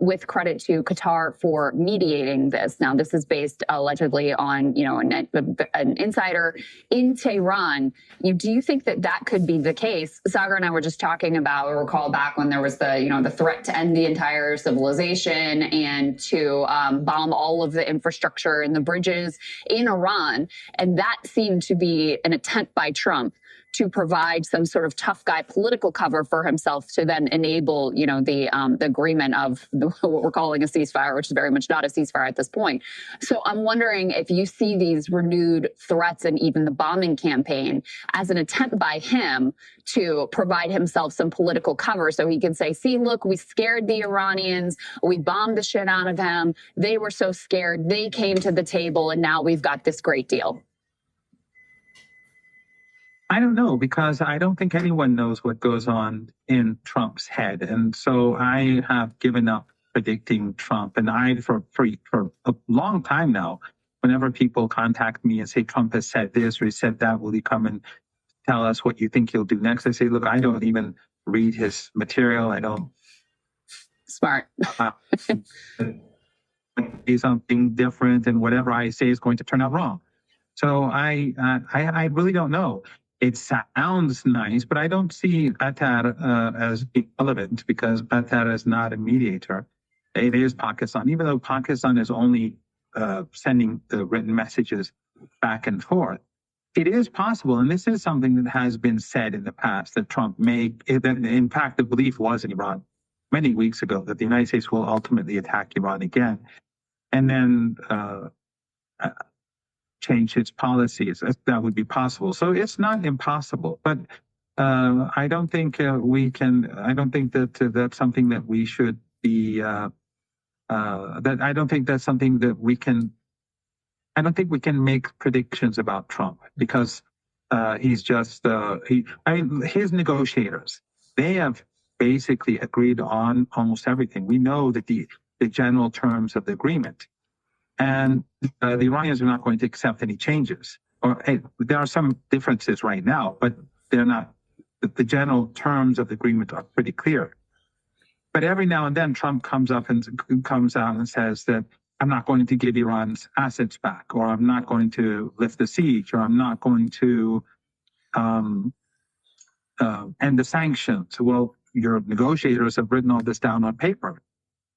with credit to Qatar for mediating this. Now, this is based allegedly on, an insider in Tehran. Do you think that that could be the case? Sagar and I were just talking about, recall back when there was the threat to end the entire civilization and to bomb all of the infrastructure and the bridges in Iran. And that seemed to be an attempt by Trump to provide some sort of tough guy political cover for himself to then enable, the agreement of what we're calling a ceasefire, which is very much not a ceasefire at this point. So I'm wondering if you see these renewed threats and even the bombing campaign as an attempt by him to provide himself some political cover so he can say, see, look, we scared the Iranians, we bombed the shit out of them, they were so scared, they came to the table, and now we've got this great deal. I don't know, because I don't think anyone knows what goes on in Trump's head. And so I have given up predicting Trump. And for a long time now, whenever people contact me and say, Trump has said this or he said that, will he come and tell us what you think he'll do next? I say, look, I don't even read his material. I don't. Smart. He's something different, and whatever I say is going to turn out wrong. So I really don't know. It sounds nice, but I don't see Qatar as being relevant, because Qatar is not a mediator. It is Pakistan, even though Pakistan is only sending the written messages back and forth. It is possible, and this is something that has been said in the past, that Trump may, in fact, the belief was in Iran many weeks ago that the United States will ultimately attack Iran again, and then change its policies. That would be possible. So it's not impossible, but I don't think we can. I don't think that that's something that we should be. That I don't think that's something that we can. I don't think we can make predictions about Trump, because he's just. His negotiators, they have basically agreed on almost everything. We know that the general terms of the agreement. And the Iranians are not going to accept any changes. There are some differences right now, but they're not. The general terms of the agreement are pretty clear. But every now and then, Trump comes out and says that I'm not going to give Iran's assets back, or I'm not going to lift the siege, or I'm not going to end the sanctions. Well, your negotiators have written all this down on paper.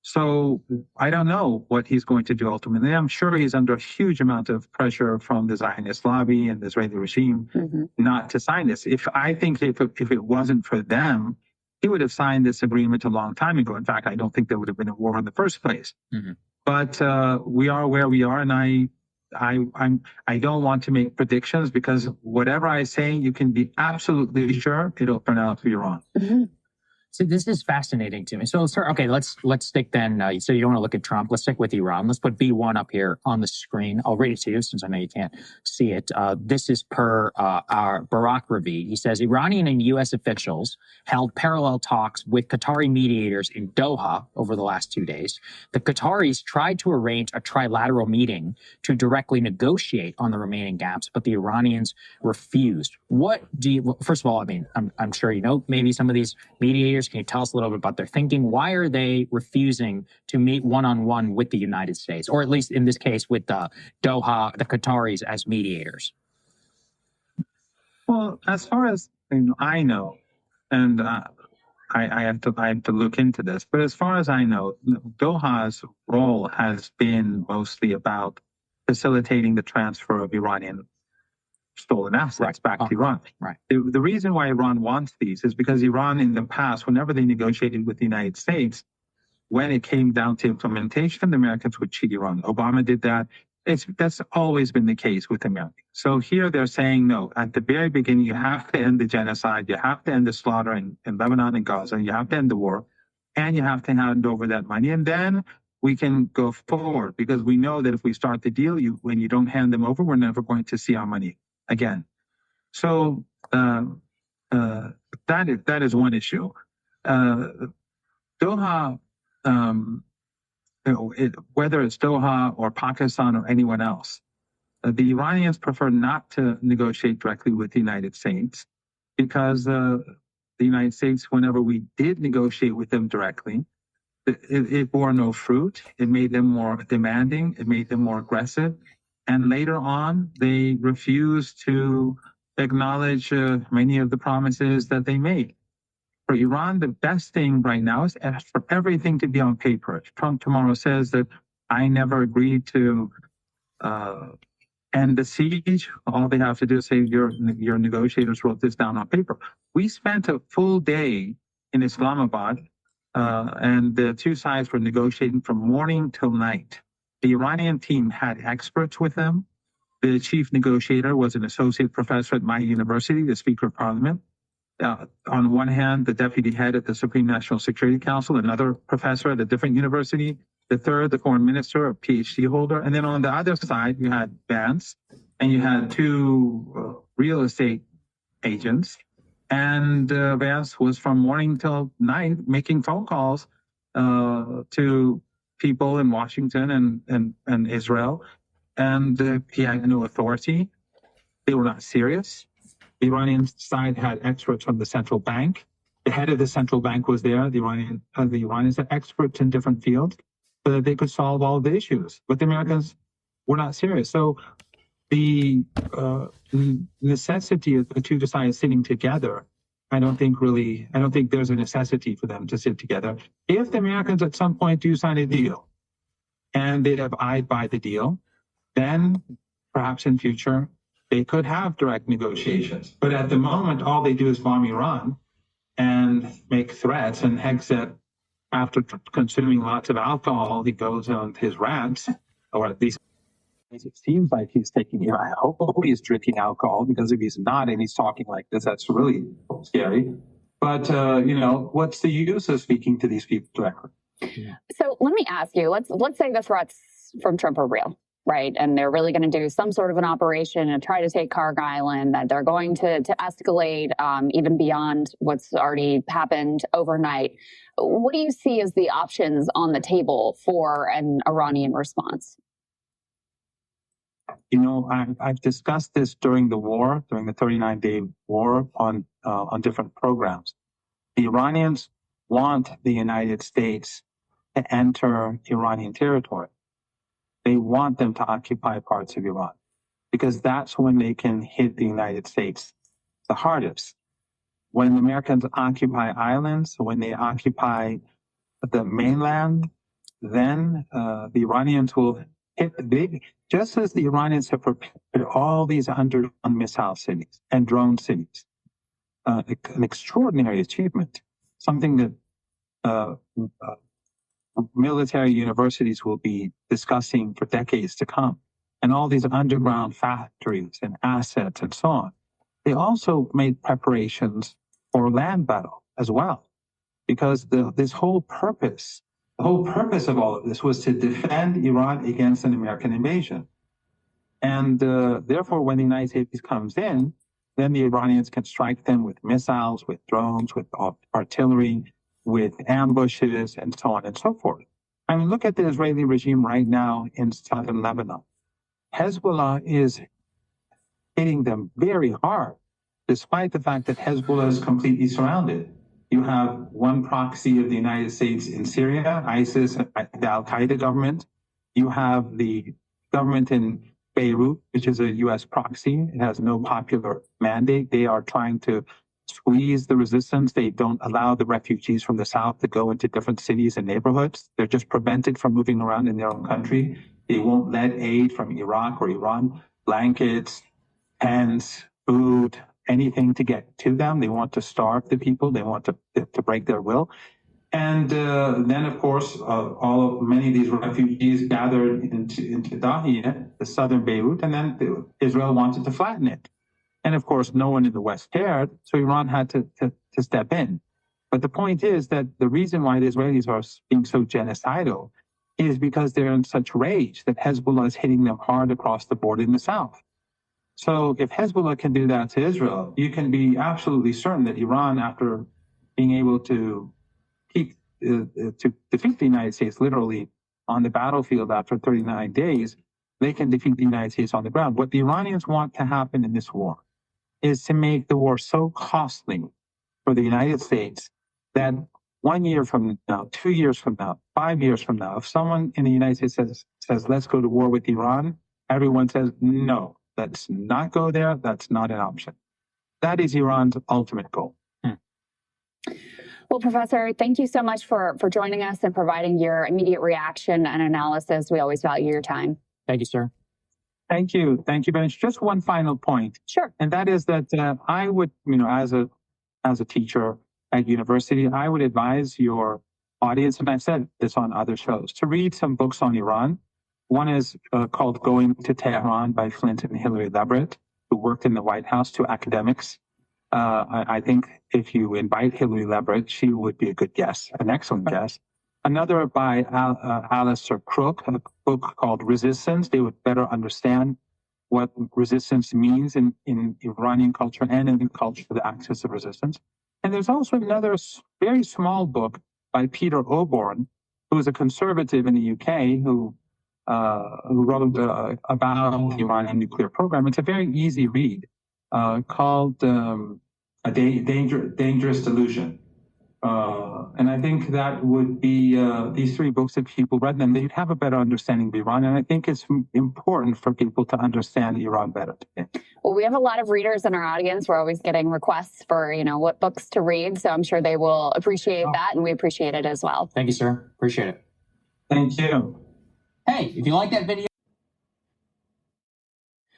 So I don't know what he's going to do ultimately. I'm sure he's under a huge amount of pressure from the Zionist lobby and the Israeli regime not to sign this. If it wasn't for them, he would have signed this agreement a long time ago. In fact, I don't think there would have been a war in the first place. But we are where we are, and I don't want to make predictions, because whatever I say, you can be absolutely sure it'll turn out to be wrong. So this is fascinating to me. So let's stick then. So you don't want to look at Trump. Let's stick with Iran. Let's put B1 up here on the screen. I'll read it to you since I know you can't see it. This is per our Barak Ravid. He says Iranian and U.S. officials held parallel talks with Qatari mediators in Doha over the last 2 days. The Qataris tried to arrange a trilateral meeting to directly negotiate on the remaining gaps, but the Iranians refused. What do you? First of all, I mean, I'm sure you know maybe some of these mediators. leaders? Can you tell us a little bit about their thinking? Why are they refusing to meet one-on-one with the United States, or at least in this case with Doha, the Qataris as mediators? Well, as far as I know, and I have to look into this, but as far as I know, Doha's role has been mostly about facilitating the transfer of Iranian stolen assets back to Iran. Right. The reason why Iran wants these is because Iran in the past, whenever they negotiated with the United States, when it came down to implementation, the Americans would cheat Iran. Obama did that. That's always been the case with America. So here they're saying, no, at the very beginning, you have to end the genocide, you have to end the slaughter in Lebanon and Gaza, you have to end the war, and you have to hand over that money. And then we can go forward, because we know that if we start the deal, when you don't hand them over, we're never going to see our money again. So that is one issue. Doha, whether it's Doha or Pakistan or anyone else, the Iranians prefer not to negotiate directly with the United States, because the United States, whenever we did negotiate with them directly, it bore no fruit. It made them more demanding. It made them more aggressive. And later on, they refused to acknowledge many of the promises that they made. For Iran, the best thing right now is for everything to be on paper. If Trump tomorrow says that I never agreed to end the siege, all they have to do is say your negotiators wrote this down on paper. We spent a full day in Islamabad, and the two sides were negotiating from morning till night. The Iranian team had experts with them. The chief negotiator was an associate professor at my university, the Speaker of Parliament. On one hand, the deputy head at the Supreme National Security Council, another professor at a different university, the third, the foreign minister, a PhD holder. And then on the other side, you had Vance, and you had two real estate agents. And Vance was from morning till night making phone calls to people in Washington and Israel. And he had no authority. They were not serious. The Iranian side had experts from the central bank. The head of the central bank was there. The Iranians had experts in different fields so that they could solve all the issues. But the Americans were not serious. So the necessity of the two sides sitting together, I don't think there's a necessity for them to sit together. If the Americans at some point do sign a deal and they abide by the deal, then perhaps in future, they could have direct negotiations. But at the moment, all they do is bomb Iran and make threats. And Hegseth, after consuming lots of alcohol, he goes on his rants, or at least it seems like he's taking, I hope he's drinking alcohol, because if he's not and he's talking like this, that's really scary. But, what's the use of speaking to these people directly? So let me ask you, let's say the threats from Trump are real. Right. And they're really going to do some sort of an operation and try to take Karg Island, that they're going to escalate even beyond what's already happened overnight. What do you see as the options on the table for an Iranian response? I've discussed this during the 39-day war on different programs. The Iranians want the United States to enter Iranian territory. They want them to occupy parts of Iran, because that's when they can hit the United States the hardest. When the Americans occupy islands, when they occupy the mainland, then the Iranians will hit just as the Iranians have prepared all these underground missile cities and drone cities. An extraordinary achievement, something that military universities will be discussing for decades to come, and all these underground factories and assets and so on. They also made preparations for land battle as well, because the whole purpose of all of this was to defend Iran against an American invasion. And therefore, when the United States comes in, then the Iranians can strike them with missiles, with drones, with artillery, with ambushes, and so on and so forth. I mean, look at the Israeli regime right now in southern Lebanon. Hezbollah is hitting them very hard, despite the fact that Hezbollah is completely surrounded. You have one proxy of the United States in Syria, ISIS, the Al-Qaeda government. You have the government in Beirut, which is a U.S. proxy. It has no popular mandate. They are trying to squeeze the resistance. They don't allow the refugees from the south to go into different cities and neighborhoods. They're just prevented from moving around in their own country. They won't let aid from Iraq or Iran, blankets, pens, food, anything to get to them. They want to starve the people. They want to break their will. And then, of course, many of these refugees gathered into Dahiya, the southern Beirut, and then Israel wanted to flatten it. And of course, no one in the West cared, so Iran had to step in. But the point is that the reason why the Israelis are being so genocidal is because they're in such rage that Hezbollah is hitting them hard across the border in the south. So if Hezbollah can do that to Israel, you can be absolutely certain that Iran, after being able to defeat the United States literally on the battlefield after 39 days, they can defeat the United States on the ground. What the Iranians want to happen in this war is to make the war so costly for the United States that 1 year from now, 2 years from now, 5 years from now, if someone in the United States says let's go to war with Iran, everyone says, no, let's not go there. That's not an option. That is Iran's ultimate goal. Well, Professor, thank you so much for joining us and providing your immediate reaction and analysis. We always value your time. Thank you, sir. Thank you. Thank you very much. Just one final point. Sure. And that is that I would, as a teacher at university, I would advise your audience, and I've said this on other shows, to read some books on Iran. One is called Going to Tehran by Flint and Hillary Leverett, who worked in the White House, two academics. I think if you invite Hillary Leverett, she would be a good guest, an excellent guest. Another by Alistair Crook, a book called Resistance. They would better understand what resistance means in Iranian culture and in the culture of the axis of resistance. And there's also another very small book by Peter Oborn, who is a conservative in the UK, who wrote about the Iranian nuclear program. It's a very easy read called A Dangerous Delusion. And I think that would be these three books, if people read them, they'd have a better understanding of Iran. And I think it's important for people to understand Iran better today. Well, we have a lot of readers in our audience. We're always getting requests for, what books to read. So I'm sure they will appreciate that, and we appreciate it as well. Thank you, sir. Appreciate it. Thank you. Hey, if you like that video.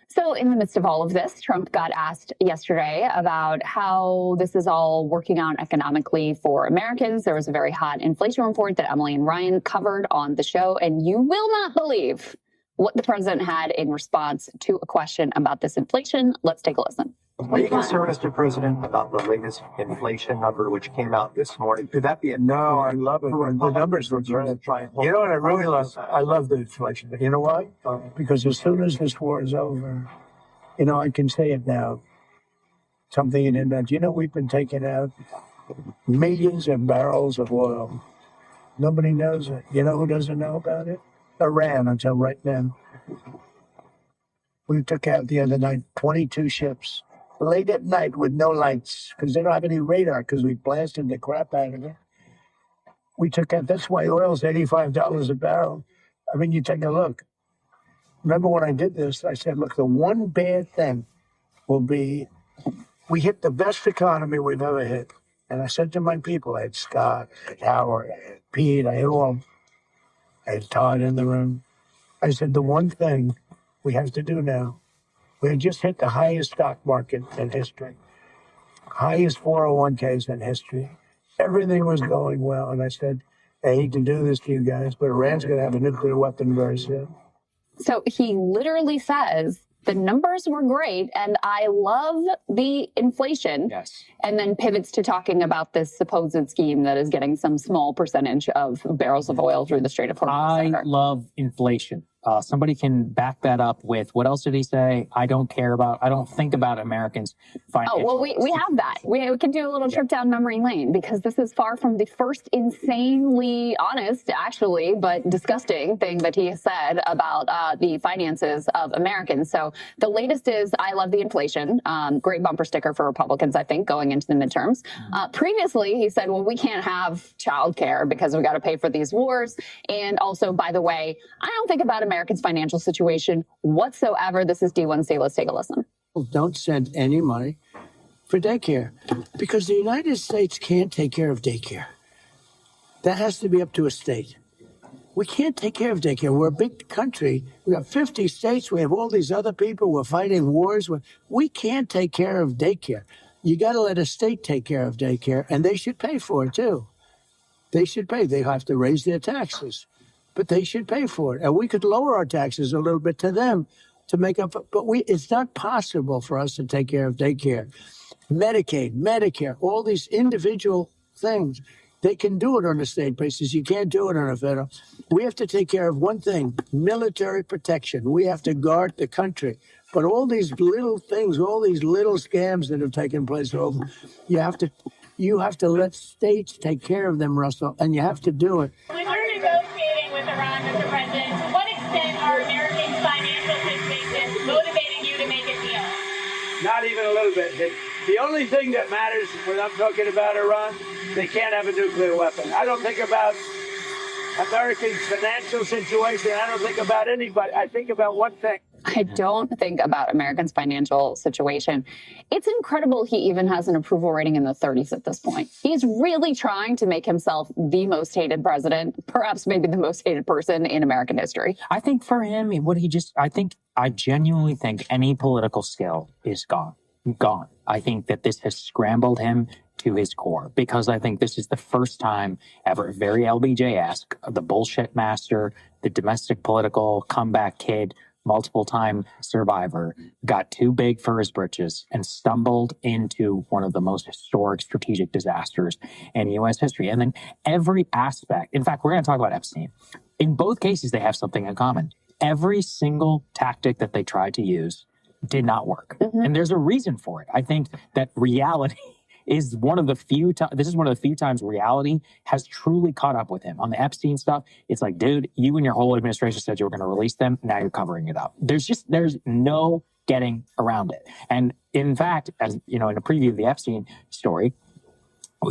So in the midst of all of this, Trump got asked yesterday about how this is all working out economically for Americans. There was a very hot inflation report that Emily and Ryan covered on the show, and you will not believe what the president had in response to a question about this inflation. Let's take a listen. Are you concerned, Mr. President, about the latest inflation number which came out this morning? Could that be a No, I love it. The numbers were great. You know what I really love? I love the inflation. But you know why? Because as soon as this war is over, I can say it now. Something you didn't know. We've been taking out millions of barrels of oil. Nobody knows it. You know who doesn't know about it? Iran, until right now. We took out the other night 22 ships. Late at night with no lights, because they don't have any radar, because we blasted the crap out of it. We took out, that's why oil's $85 a barrel. I mean, you take a look. Remember when I did this, I said, look, the one bad thing will be, we hit the best economy we've ever hit. And I said to my people, I had Scott, I had Howard, I had Pete, I had all, I had Todd in the room. I said, the one thing we have to do now, we had just hit the highest stock market in history, highest 401ks in history. Everything was going well. And I said, I hate to do this to you guys, but Iran's going to have a nuclear weapon very soon. So he literally says, the numbers were great, and I love the inflation. Yes. And then pivots to talking about this supposed scheme that is getting some small percentage of barrels of oil through the Strait of Hormuz. I love inflation. Somebody can back that up with, what else did he say? I don't think about Americans. Oh, well, we have that. We can do a little trip down memory lane, because this is far from the first insanely honest, actually, but disgusting thing that he has said about the finances of Americans. So the latest is, I love the inflation. Great bumper sticker for Republicans, I think, going into the midterms. Previously, he said, well, we can't have childcare because we got to pay for these wars. And also, by the way, I don't think about Americans' financial situation whatsoever. This is D1C. Let's take a listen. Don't send any money for daycare, because the United States can't take care of daycare. That has to be up to a state. We can't take care of daycare. We're a big country. We have 50 states. We have all these other people. We're fighting wars. We can't take care of daycare. You got to let a state take care of daycare, and they should pay for it too. They should pay. They have to raise their taxes, but they should pay for it. And we could lower our taxes a little bit to them to make up. But it's not possible for us to take care of daycare, Medicaid, Medicare, all these individual things. They can do it on a state basis. You can't do it on a federal. We have to take care of one thing: military protection. We have to guard the country. But all these little things, all these little scams that have taken place, you have to let states take care of them, Russell, and you have to do it. When you're negotiating with Iran, Mr. President, to what extent are Americans' financial situations motivating you to make a deal? Not even a little bit. The only thing that matters when I'm talking about Iran, they can't have a nuclear weapon. I don't think about Americans' financial situation. I don't think about anybody. I think about one thing. I don't think about Americans' financial situation. It's incredible he even has an approval rating in the 30s at this point. He's really trying to make himself the most hated president, perhaps maybe the most hated person in American history. I think for him, I genuinely think any political skill is gone. I think that this has scrambled him to his core, because I think this is the first time ever, very LBJ-esque, the bullshit master, the domestic political comeback kid, multiple-time survivor, got too big for his britches and stumbled into one of the most historic strategic disasters in U.S. history. And then every aspect, in fact, we're going to talk about Epstein. In both cases, they have something in common. Every single tactic that they tried to use did not work. Mm-hmm. And there's a reason for it. I think that reality is one of the few times reality has truly caught up with him. On the Epstein stuff, it's like, dude, you and your whole administration said you were going to release them. Now you're covering it up. There's no getting around it. And in fact, as you know, in a preview of the Epstein story,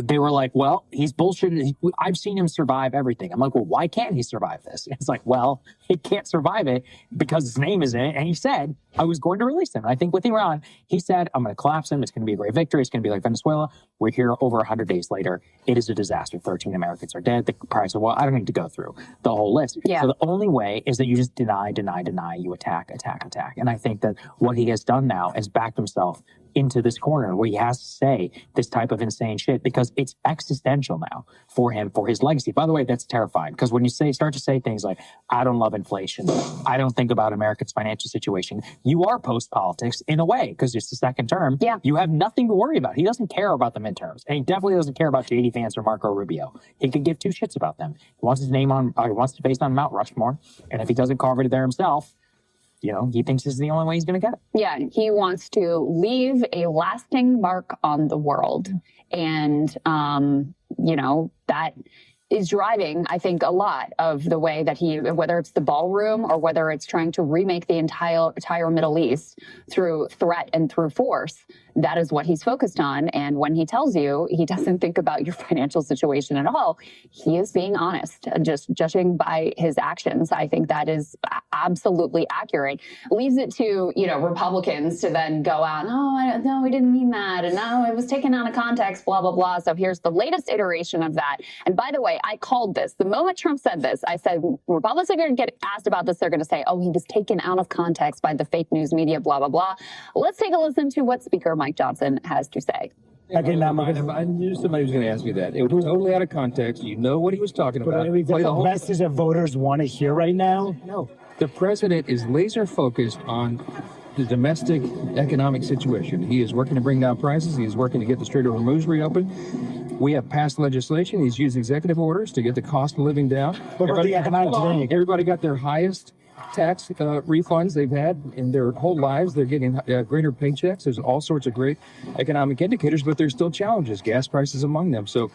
they were like, well, he's bullshitted. I've seen him survive everything. I'm like, well, why can't he survive this? It's like, well, he can't survive it because his name is in it. And he said, I was going to release him. And I think with Iran, he said, I'm going to collapse him. It's going to be a great victory. It's going to be like Venezuela. We're here over 100 days later. It is a disaster. 13 Americans are dead. The price of, well, I don't need to go through the whole list. Yeah. So the only way is that you just deny, you attack. And I think that what he has done now is backed himself into this corner where he has to say this type of insane shit because it's existential now for him, for his legacy. By the way, that's terrifying because when you start to say things like, I don't love inflation, I don't think about America's financial situation, you are post-politics in a way because it's the second term. Yeah. You have nothing to worry about. He doesn't care about the midterms, and he definitely doesn't care about J.D. Vance or Marco Rubio. He could give two shits about them. He wants his name on, he wants to face on Mount Rushmore, and if he doesn't carve it there himself, you know, he thinks this is the only way he's going to get it. Yeah, he wants to leave a lasting mark on the world. And, you know, that is driving, I think, a lot of the way that he, whether it's the ballroom or whether it's trying to remake the entire Middle East through threat and through force. That is what he's focused on. And when he tells you he doesn't think about your financial situation at all, he is being honest, just judging by his actions. I think that is absolutely accurate. Leaves it to, you know, Republicans to then go out, no, we didn't mean that. And no, it was taken out of context, blah, blah, blah. So here's the latest iteration of that. And by the way, I called this. The moment Trump said this, I said, Republicans are going to get asked about this. They're going to say, oh, he was taken out of context by the fake news media, blah, blah, blah. Let's take a listen to what Speaker Mike Johnson has to say. I knew somebody was going to ask me that. It was totally out of context. You know what he was talking about. The message that voters want to hear right now? No. The president is laser focused on the domestic economic situation. He is working to bring down prices. He is working to get the Strait of Hormuz reopened. We have passed legislation. He's used executive orders to get the cost of living down. What about the economic today? Everybody got their highest tax refunds they've had in their whole lives. They're getting greater paychecks. There's all sorts of great economic indicators, but there's still challenges, gas prices among them. So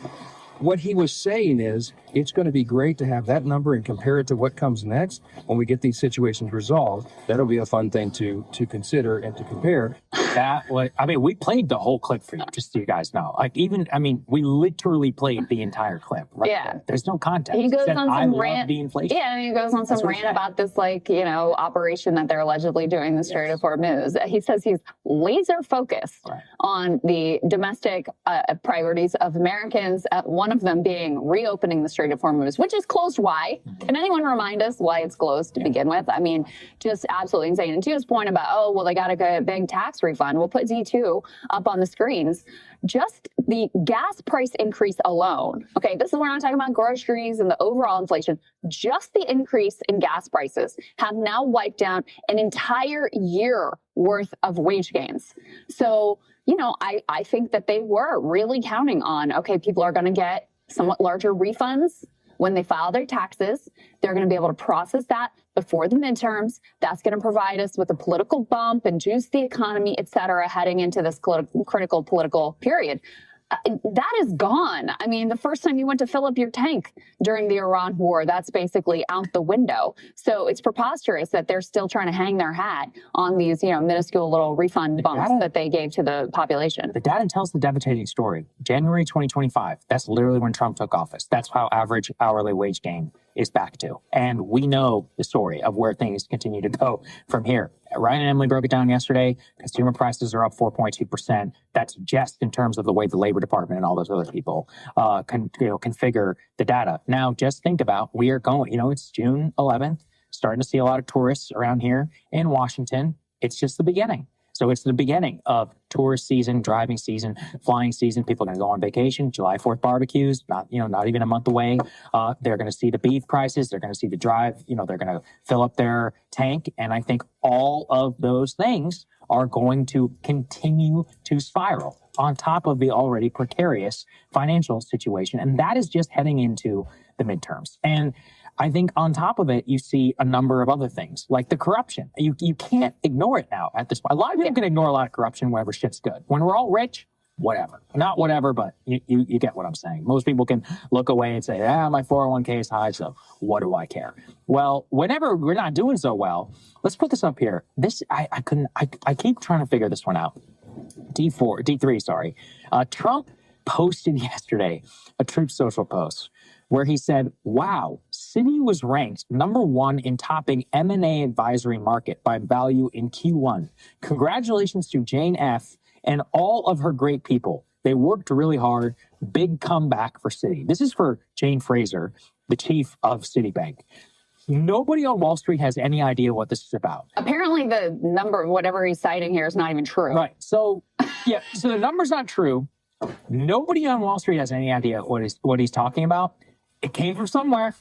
what he was saying is it's going to be great to have that number and compare it to what comes next when we get these situations resolved. That'll be a fun thing to consider and to compare. We played the whole clip for you, just so you guys know. We literally played the entire clip. Right? Yeah. There's no context. He goes Said, on I some love rant. the inflation. Yeah, he goes on some rant about this, operation that they're allegedly doing in the Strait of Hormuz. He says he's laser focused on the domestic priorities of Americans. One of them being reopening the Strait of Hormuz, which is closed. Why? Can anyone remind us why it's closed to begin with? I mean, just absolutely insane. And to his point about, they got to get a big tax refund. We'll put Z2 up on the screens. Just the gas price increase alone. Okay, this is we're not talking about groceries and the overall inflation. Just the increase in gas prices have now wiped out an entire year worth of wage gains. So, I think that they were really counting on, people are going to get somewhat larger refunds when they file their taxes. They're going to be able to process that before the midterms. That's going to provide us with a political bump and juice the economy, et cetera, heading into this critical political period. That is gone. I mean, the first time you went to fill up your tank during the Iran war, that's basically out the window. So it's preposterous that they're still trying to hang their hat on these, minuscule little refund bumps that they gave to the population. The data tells the devastating story. January 2025, that's literally when Trump took office. That's how average hourly wage gain is back to. And we know the story of where things continue to go from here. Ryan and Emily broke it down yesterday. Consumer prices are up 4.2%. That's just in terms of the way the Labor Department and all those other people configure the data. Now, just think about, we are going, it's June 11th, starting to see a lot of tourists around here in Washington. It's just the beginning. So it's the beginning of tourist season, driving season, flying season. People are going to go on vacation. July 4th barbecues, not even a month away. They're going to see the beef prices. They're going to see the drive. They're going to fill up their tank. And I think all of those things are going to continue to spiral on top of the already precarious financial situation. And that is just heading into the midterms. And I think on top of it, you see a number of other things, like the corruption. You can't ignore it now at this point. A lot of people can ignore a lot of corruption whenever shit's good. When we're all rich, whatever. Not whatever, but you get what I'm saying. Most people can look away and say, my 401k is high, so what do I care? Well, whenever we're not doing so well, let's put this up here. I keep trying to figure this one out. D3, Trump posted yesterday a Truth Social post where he said, wow, Citi was ranked #1 in topping M&A advisory market by value in Q1. Congratulations to Jane F. and all of her great people. They worked really hard. Big comeback for Citi. This is for Jane Fraser, the chief of Citibank. Nobody on Wall Street has any idea what this is about. Apparently the number, whatever he's citing here, is not even true. Right. So the number's not true. Nobody on Wall Street has any idea what he's talking about. It came from somewhere.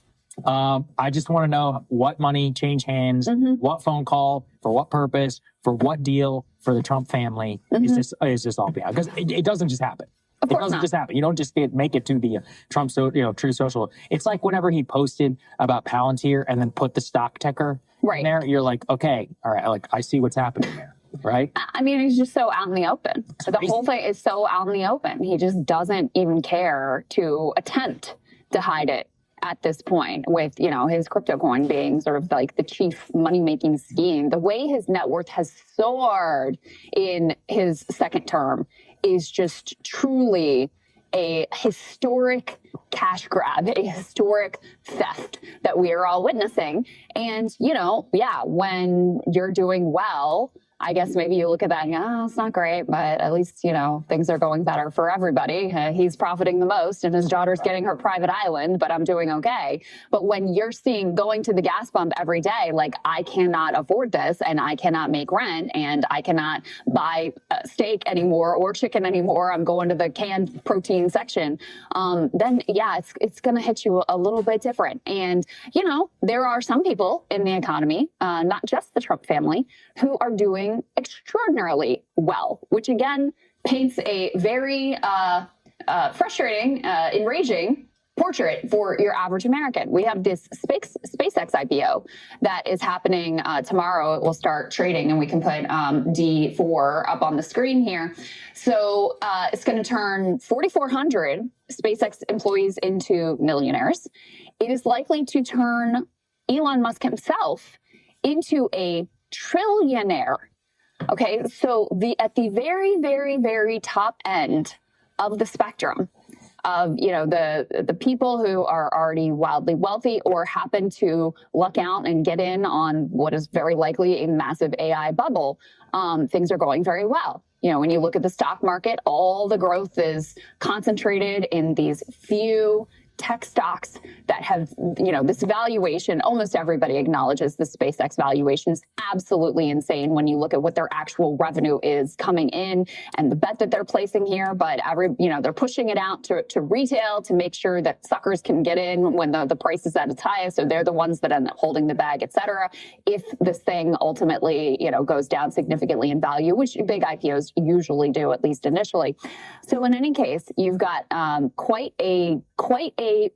I just want to know what money changed hands, what phone call, for what purpose, for what deal, for the Trump family. Is this all behind? Because it doesn't just happen. It doesn't just happen. You don't just make it to the Trump True Social. It's like whenever he posted about Palantir and then put the stock ticker in there, you're like, okay, all right, like I see what's happening there. Right? I mean, he's just so out in the open. The whole thing is so out in the open. He just doesn't even care to attempt to hide it at this point, with, his crypto coin being sort of like the chief money-making scheme. The way his net worth has soared in his second term is just truly a historic cash grab, a historic theft that we are all witnessing. And, when you're doing well, I guess maybe you look at that and go, it's not great, but at least, things are going better for everybody. He's profiting the most and his daughter's getting her private island, but I'm doing okay. But when you're seeing going to the gas pump every day, like, I cannot afford this and I cannot make rent and I cannot buy steak anymore or chicken anymore, I'm going to the canned protein section, then it's going to hit you a little bit different. And, there are some people in the economy, not just the Trump family, who are doing extraordinarily well, which again paints a very frustrating, enraging portrait for your average American. We have this SpaceX IPO that is happening tomorrow. It will start trading, and we can put D4 up on the screen here. So it's going to turn 4,400 SpaceX employees into millionaires. It is likely to turn Elon Musk himself into a trillionaire. Okay, so at the very, very, very top end of the spectrum of, you know, the people who are already wildly wealthy or happen to luck out and get in on what is very likely a massive AI bubble, things are going very well. You know, when you look at the stock market, all the growth is concentrated in these few tech stocks that have, you know, this valuation. Almost everybody acknowledges the SpaceX valuation is absolutely insane when you look at what their actual revenue is coming in and the bet that they're placing here. But they're pushing it out to retail to make sure that suckers can get in when the price is at its highest. So they're the ones that end up holding the bag, et cetera. If this thing ultimately, you know, goes down significantly in value, which big IPOs usually do, at least initially. So in any case, you've got quite a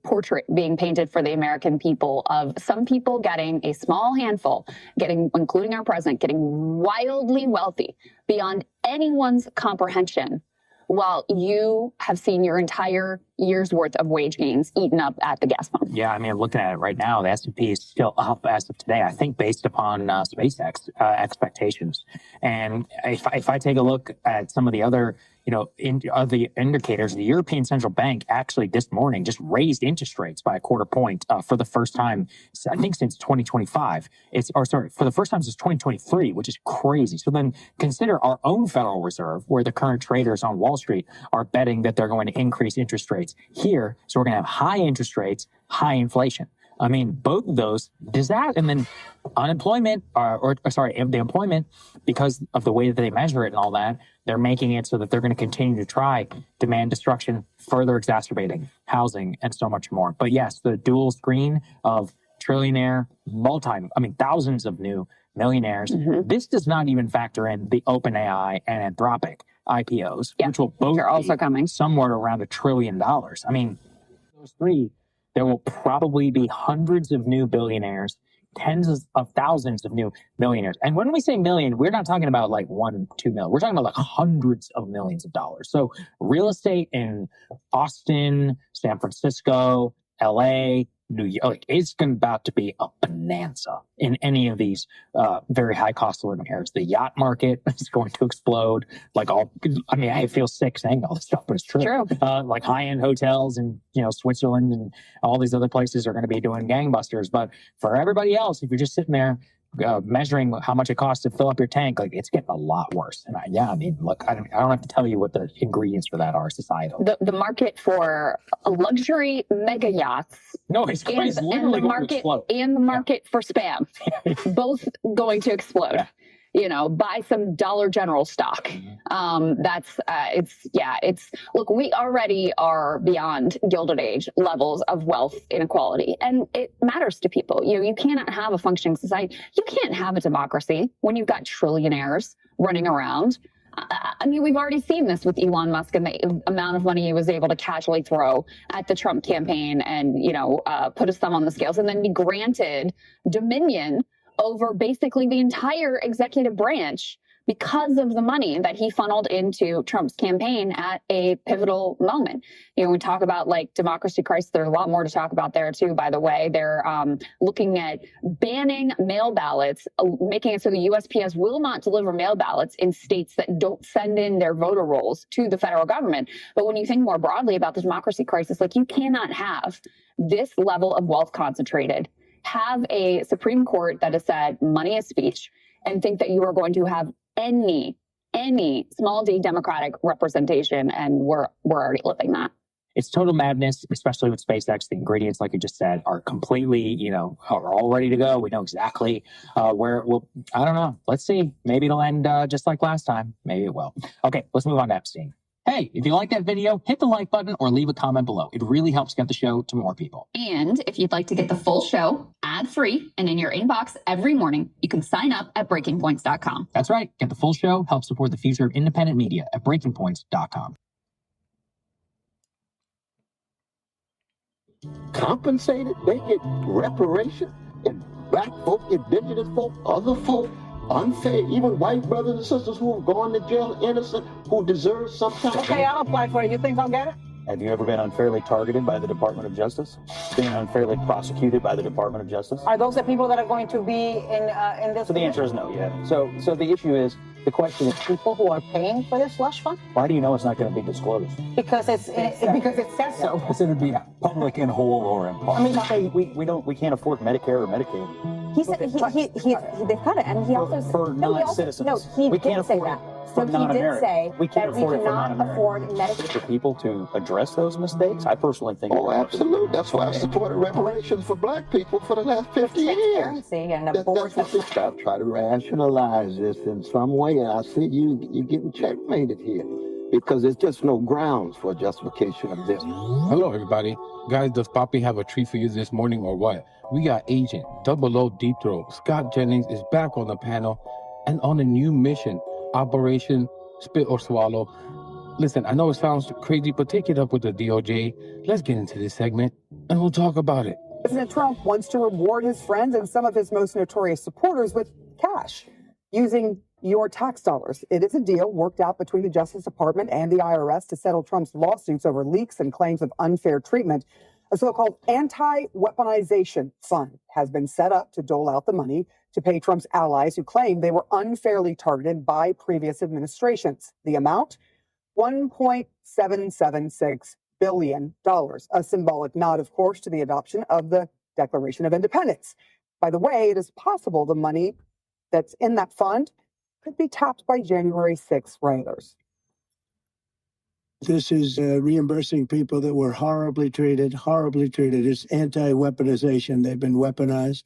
portrait being painted for the American people of some people getting a small handful, including our president, getting wildly wealthy beyond anyone's comprehension, while you have seen your entire year's worth of wage gains eaten up at the gas pump. Yeah, I mean, looking at it right now, the S&P is still up as of today, I think based upon SpaceX expectations. And if I take a look at some of the other, you know, the indicators, the European Central Bank actually this morning just raised interest rates by a quarter point for the first time, I think, since 2025. For the first time since 2023, which is crazy. So then consider our own Federal Reserve, where the current traders on Wall Street are betting that they're going to increase interest rates here. So we're going to have high interest rates, high inflation. I mean, both of those, does that, and then unemployment, the employment, because of the way that they measure it and all that, they're making it so that they're going to continue to try demand destruction, further exacerbating housing and so much more. But yes, the dual screen of trillionaire, thousands of new millionaires. Mm-hmm. This does not even factor in the OpenAI and Anthropic IPOs, which will both also coming somewhere around $1 trillion. I mean, those three, there will probably be hundreds of new billionaires, tens of thousands of new millionaires. And when we say million, we're not talking about like 1-2 million. We're talking about like hundreds of millions of dollars. So real estate in Austin, San Francisco, LA, New York, like, it's about to be a bonanza in any of these very high cost of living areas. The yacht market is going to explode. I feel sick saying all this stuff, but it's true. Like high-end hotels in, you know, Switzerland and all these other places are going to be doing gangbusters. But for everybody else, if you're just sitting there measuring how much it costs to fill up your tank, like, it's getting a lot worse. And I don't have to tell you what the ingredients for that are societal. The market for luxury mega yachts. No, it's crazy. And the market for spam, both going to explode. Yeah. You know, buy some Dollar General stock. Look, we already are beyond Gilded Age levels of wealth inequality, and it matters to people. You know, you cannot have a functioning society. You can't have a democracy when you've got trillionaires running around. I mean, we've already seen this with Elon Musk and the amount of money he was able to casually throw at the Trump campaign and, you know, put his thumb on the scales and then be granted dominion over basically the entire executive branch because of the money that he funneled into Trump's campaign at a pivotal moment. You know, we talk about like democracy crisis. There's a lot more to talk about there too, by the way. They're looking at banning mail ballots, making it so the USPS will not deliver mail ballots in states that don't send in their voter rolls to the federal government. But when you think more broadly about the democracy crisis, like, you cannot have this level of wealth concentrated, have a Supreme Court that has said money is speech, and think that you are going to have any small d democratic representation, and we're already living that. It's total madness, especially with SpaceX. The ingredients, like you just said, are completely, you know, are all ready to go. We know exactly where it will. I don't know. Let's see. Maybe it'll end just like last time. Maybe it will. Okay, let's move on to Epstein. Hey, if you like that video, hit the like button or leave a comment below. It really helps get the show to more people. And if you'd like to get the full show ad-free and in your inbox every morning, you can sign up at breakingpoints.com. That's right. Get the full show. Help support the future of independent media at breakingpoints.com. compensated. They get reparation. And black folk, indigenous folk, other folk, unfair, even white brothers and sisters who have gone to jail innocent, who deserve some kind of... Okay, I'll apply for it. You think I'll get it? Have you ever been unfairly targeted by the Department of Justice? Been unfairly prosecuted by the Department of Justice? Are those the people that are going to be in this? So the answer is no, you haven't. So the issue is, the question is, People who are paying for this slush fund? why do you know it's not going to be disclosed? Because because it says so. It's going to be public in whole or in part. I mean, we can't afford Medicare or Medicaid. He said they've got it, and he also for non-citizens. No, he we can't did say afford that. For So he did say we can't that we afford it for cannot afford Medicaid. For people to address those mistakes, I personally think. Oh, absolutely. That's why I've supported reparations for black people for the last 50 years. Transparency and abortion. I've tried to rationalize this in some way, and I see you getting checkmated here because there's just no grounds for justification of this. Hello, everybody. Guys, does Poppy have a treat for you this morning or what? We got Agent Double O Deep Throat. Scott Jennings is back on the panel and on a new mission, Operation Spit or Swallow. Listen, I know it sounds crazy, but take it up with the DOJ. Let's get into this segment and we'll talk about it. President Trump wants to reward his friends and some of his most notorious supporters with cash using your tax dollars. It is a deal worked out between the Justice Department and the IRS to settle Trump's lawsuits over leaks and claims of unfair treatment. A so-called anti-weaponization fund has been set up to dole out the money to pay Trump's allies who claim they were unfairly targeted by previous administrations. The amount? $1.776 billion, a symbolic nod, of course, to the adoption of the Declaration of Independence. By the way, it is possible the money that's in that fund could be tapped by January 6th rioters. This is reimbursing people that were horribly treated. It's anti-weaponization. They've been weaponized.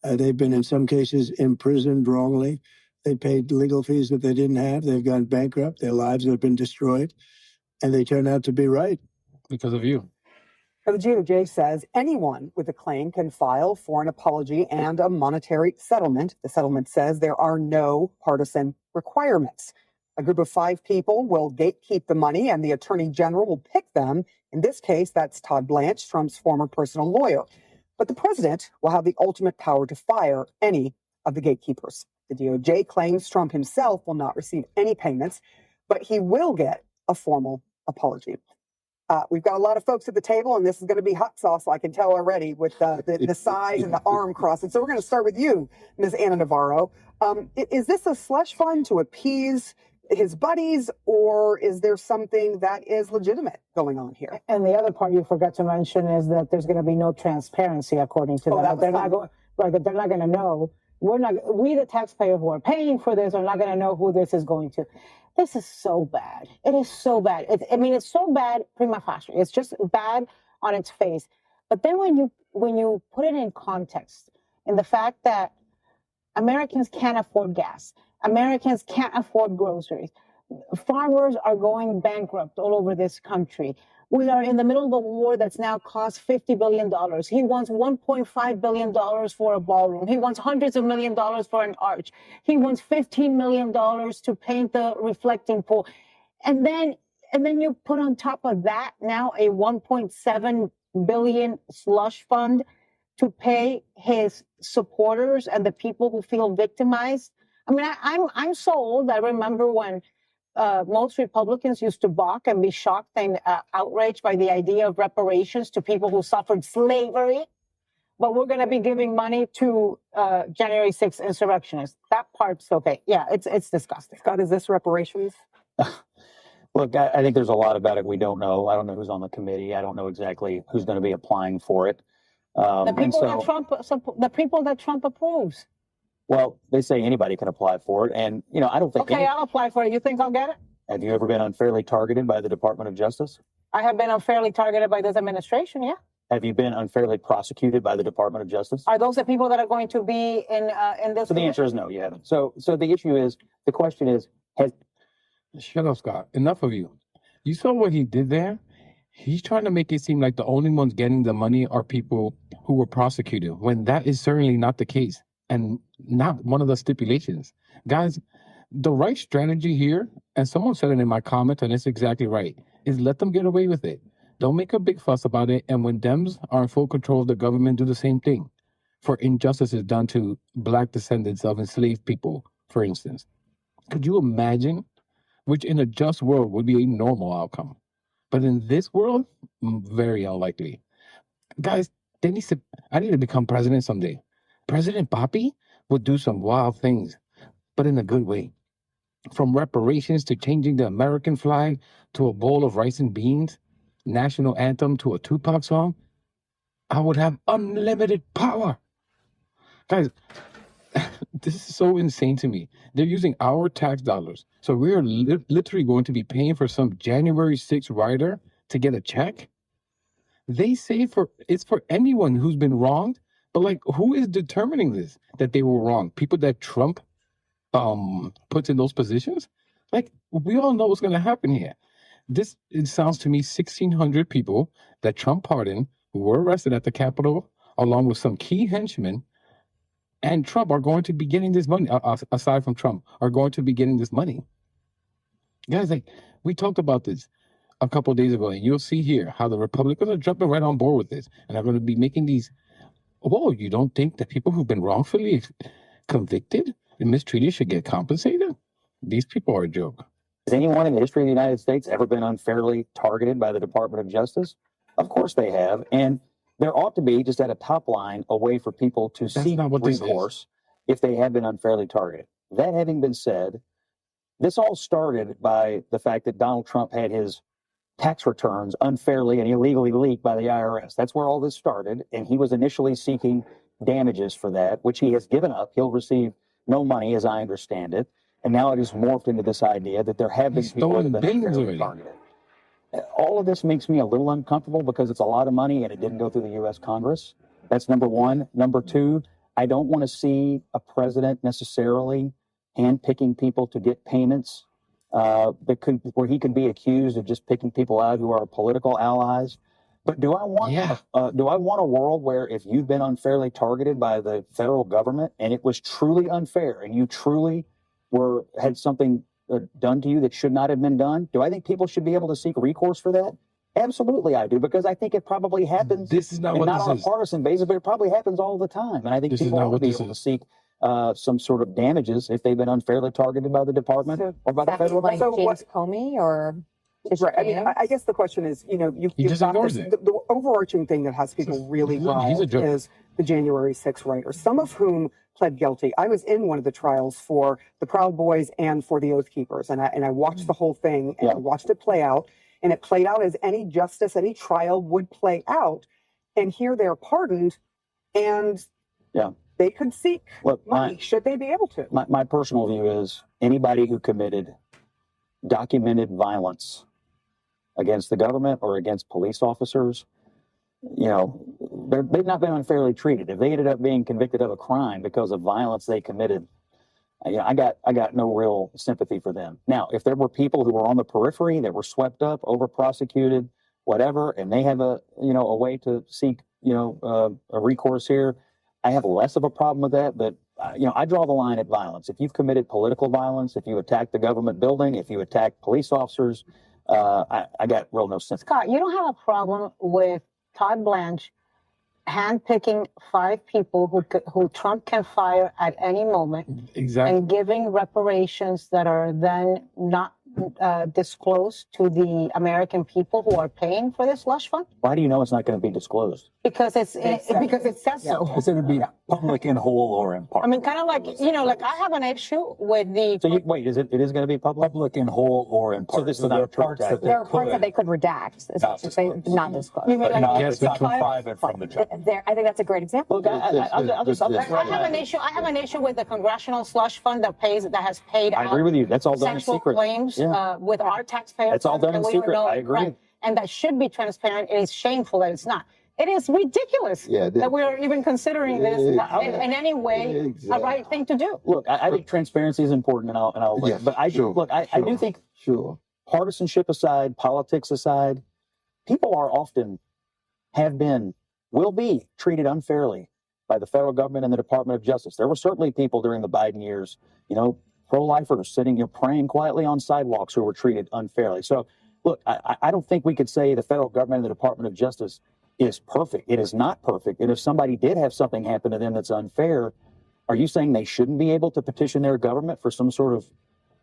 They've been, in some cases, imprisoned wrongly. They paid legal fees that they didn't have. They've gone bankrupt. Their lives have been destroyed. And they turn out to be right. Because of you. The DOJ says anyone with a claim can file for an apology and a monetary settlement. The settlement says there are no partisan requirements. A group of 5 people will gatekeep the money, and the attorney general will pick them. In this case, that's Todd Blanche, Trump's former personal lawyer. But the president will have the ultimate power to fire any of the gatekeepers. The DOJ claims Trump himself will not receive any payments, but he will get a formal apology. We've got a lot of folks at the table, and this is going to be hot sauce, I can tell already, with the size and the arm crossing. So we're going to start with you, Ms. Anna Navarro. Is this a slush fund to appease his buddies, or is there something that is legitimate going on here? And the other part you forgot to mention is that there's going to be no transparency, according to them. They're not going to know. We, the taxpayer who are paying for this, are not going to know who this is going to. This is so bad. It is so bad. It's so bad prima facie. It's just bad on its face. But then when you put it in context, in the fact that Americans can't afford gas, Americans can't afford groceries, farmers are going bankrupt all over this country. We are in the middle of a war that's now cost $50 billion. He wants $1.5 billion for a ballroom. He wants hundreds of millions of dollars for an arch. He wants $15 million to paint the reflecting pool. And then you put on top of that now a $1.7 billion slush fund to pay his supporters and the people who feel victimized. I mean, I'm so old. I remember when most Republicans used to balk and be shocked and outraged by the idea of reparations to people who suffered slavery. But we're going to be giving money to January 6th insurrectionists. That part's okay. Yeah, it's disgusting. Scott, is this reparations? Look, I think there's a lot about it we don't know. I don't know who's on the committee. I don't know exactly who's going to be applying for it. The people that Trump approves. Well, they say anybody can apply for it, and I don't think. Okay, I'll apply for it. You think I'll get it? Have you ever been unfairly targeted by the Department of Justice? I have been unfairly targeted by this administration. Yeah. Have you been unfairly prosecuted by the Department of Justice? Are those the people that are going to be in this? So the answer is no, you haven't. So the issue is, the question is, Shut up, Scott. Enough of you. You saw what he did there? He's trying to make it seem like the only ones getting the money are people who were prosecuted, when that is certainly not the case and not one of the stipulations. Guys, the right strategy here, and someone said it in my comments, and it's exactly right, is let them get away with it. Don't make a big fuss about it. And when Dems are in full control of the government, do the same thing for injustices done to Black descendants of enslaved people, for instance. Could you imagine? Which in a just world would be a normal outcome. But in this world, very unlikely. Guys, I need to become president someday. President Pape would do some wild things, but in a good way. From reparations to changing the American flag to a bowl of rice and beans, national anthem to a Tupac song, I would have unlimited power. Guys, this is so insane to me. They're using our tax dollars. So we are literally going to be paying for some January 6th rider to get a check. They say it's for anyone who's been wronged. But like, who is determining this, that they were wrong? People that Trump puts in those positions? Like, we all know what's going to happen here. It sounds to me 1,600 people that Trump pardoned who were arrested at the Capitol, along with some key henchmen, and Trump are going to be getting this money, aside from Trump, are going to be getting this money. Guys, like, we talked about this a couple of days ago, and you'll see here how the Republicans are jumping right on board with this, and are going to be making these, whoa, you don't think that people who've been wrongfully convicted and mistreated should get compensated? These people are a joke. Has anyone in the history of the United States ever been unfairly targeted by the Department of Justice? Of course they have. And there ought to be, just at a top line, a way for people to seek recourse if they have been unfairly targeted. That having been said, this all started by the fact that Donald Trump had his tax returns unfairly and illegally leaked by the IRS. That's where all this started. And he was initially seeking damages for that, which he has given up. He'll receive no money, as I understand it. And now it has morphed into this idea that there have been people that have been unfairly targeted. All of this makes me a little uncomfortable because it's a lot of money and it didn't go through the U.S. Congress. That's number one. Number two, I don't want to see a president necessarily handpicking people to get payments where he could be accused of just picking people out who are political allies. But do I want a world where if you've been unfairly targeted by the federal government and it was truly unfair and you truly had something done to you that should not have been done, do I think people should be able to seek recourse for that? Absolutely, I do, because I think it probably happens. This is not what not this on is. a partisan basis, but it probably happens all the time. And I think people ought to be able to seek some sort of damages if they've been unfairly targeted by the department or by the federal like government. James Comey or Right. I mean, I guess the question is, you've got this, the overarching thing that has people really riled is the January 6th writers, some of whom pled guilty. I was in one of the trials for the Proud Boys and for the Oath Keepers, and I watched the whole thing, and I watched it play out, and it played out as any justice, any trial would play out. And here they're pardoned, and they could seek money, should they be able to. My personal view is anybody who committed documented violence against the government or against police officers, they've not been unfairly treated. If they ended up being convicted of a crime because of violence they committed, I got no real sympathy for them. Now, if there were people who were on the periphery that were swept up, over prosecuted, whatever, and they have a way to seek a recourse here, I have less of a problem with that. But I draw the line at violence. If you've committed political violence, if you attack the government building, if you attack police officers, I got real no sense. Scott, you don't have a problem with Todd Blanche handpicking 5 people who Trump can fire at any moment, and giving reparations that are then not disclosed to the American people who are paying for this slush fund? Why do you know it's not going to be disclosed? Because it says so. It's going to be public in whole or in part. I mean, kind of like, I have an issue with the... So wait, it is going to be public in whole or in part? So this is not there are parts that they could redact, not disclose. You mean like it's not private from the job. I think that's a great example. Look, I have an issue with the congressional slush fund that has paid out. I agree with you. That's all done in sexual secret. Claims with our taxpayers. That's all done in secret. I agree. Right. And that should be transparent. It is shameful that it's not. It is ridiculous that we're even considering this in any way a right thing to do. Look, I think transparency is important, and I'll but I do think partisanship aside, politics aside, people are often, have been, will be treated unfairly by the federal government and the Department of Justice. There were certainly people during the Biden years, pro-lifers sitting, praying quietly on sidewalks who were treated unfairly. So Look, I don't think we could say the federal government and the Department of Justice is perfect. It is not perfect. And if somebody did have something happen to them that's unfair, are you saying they shouldn't be able to petition their government for some sort of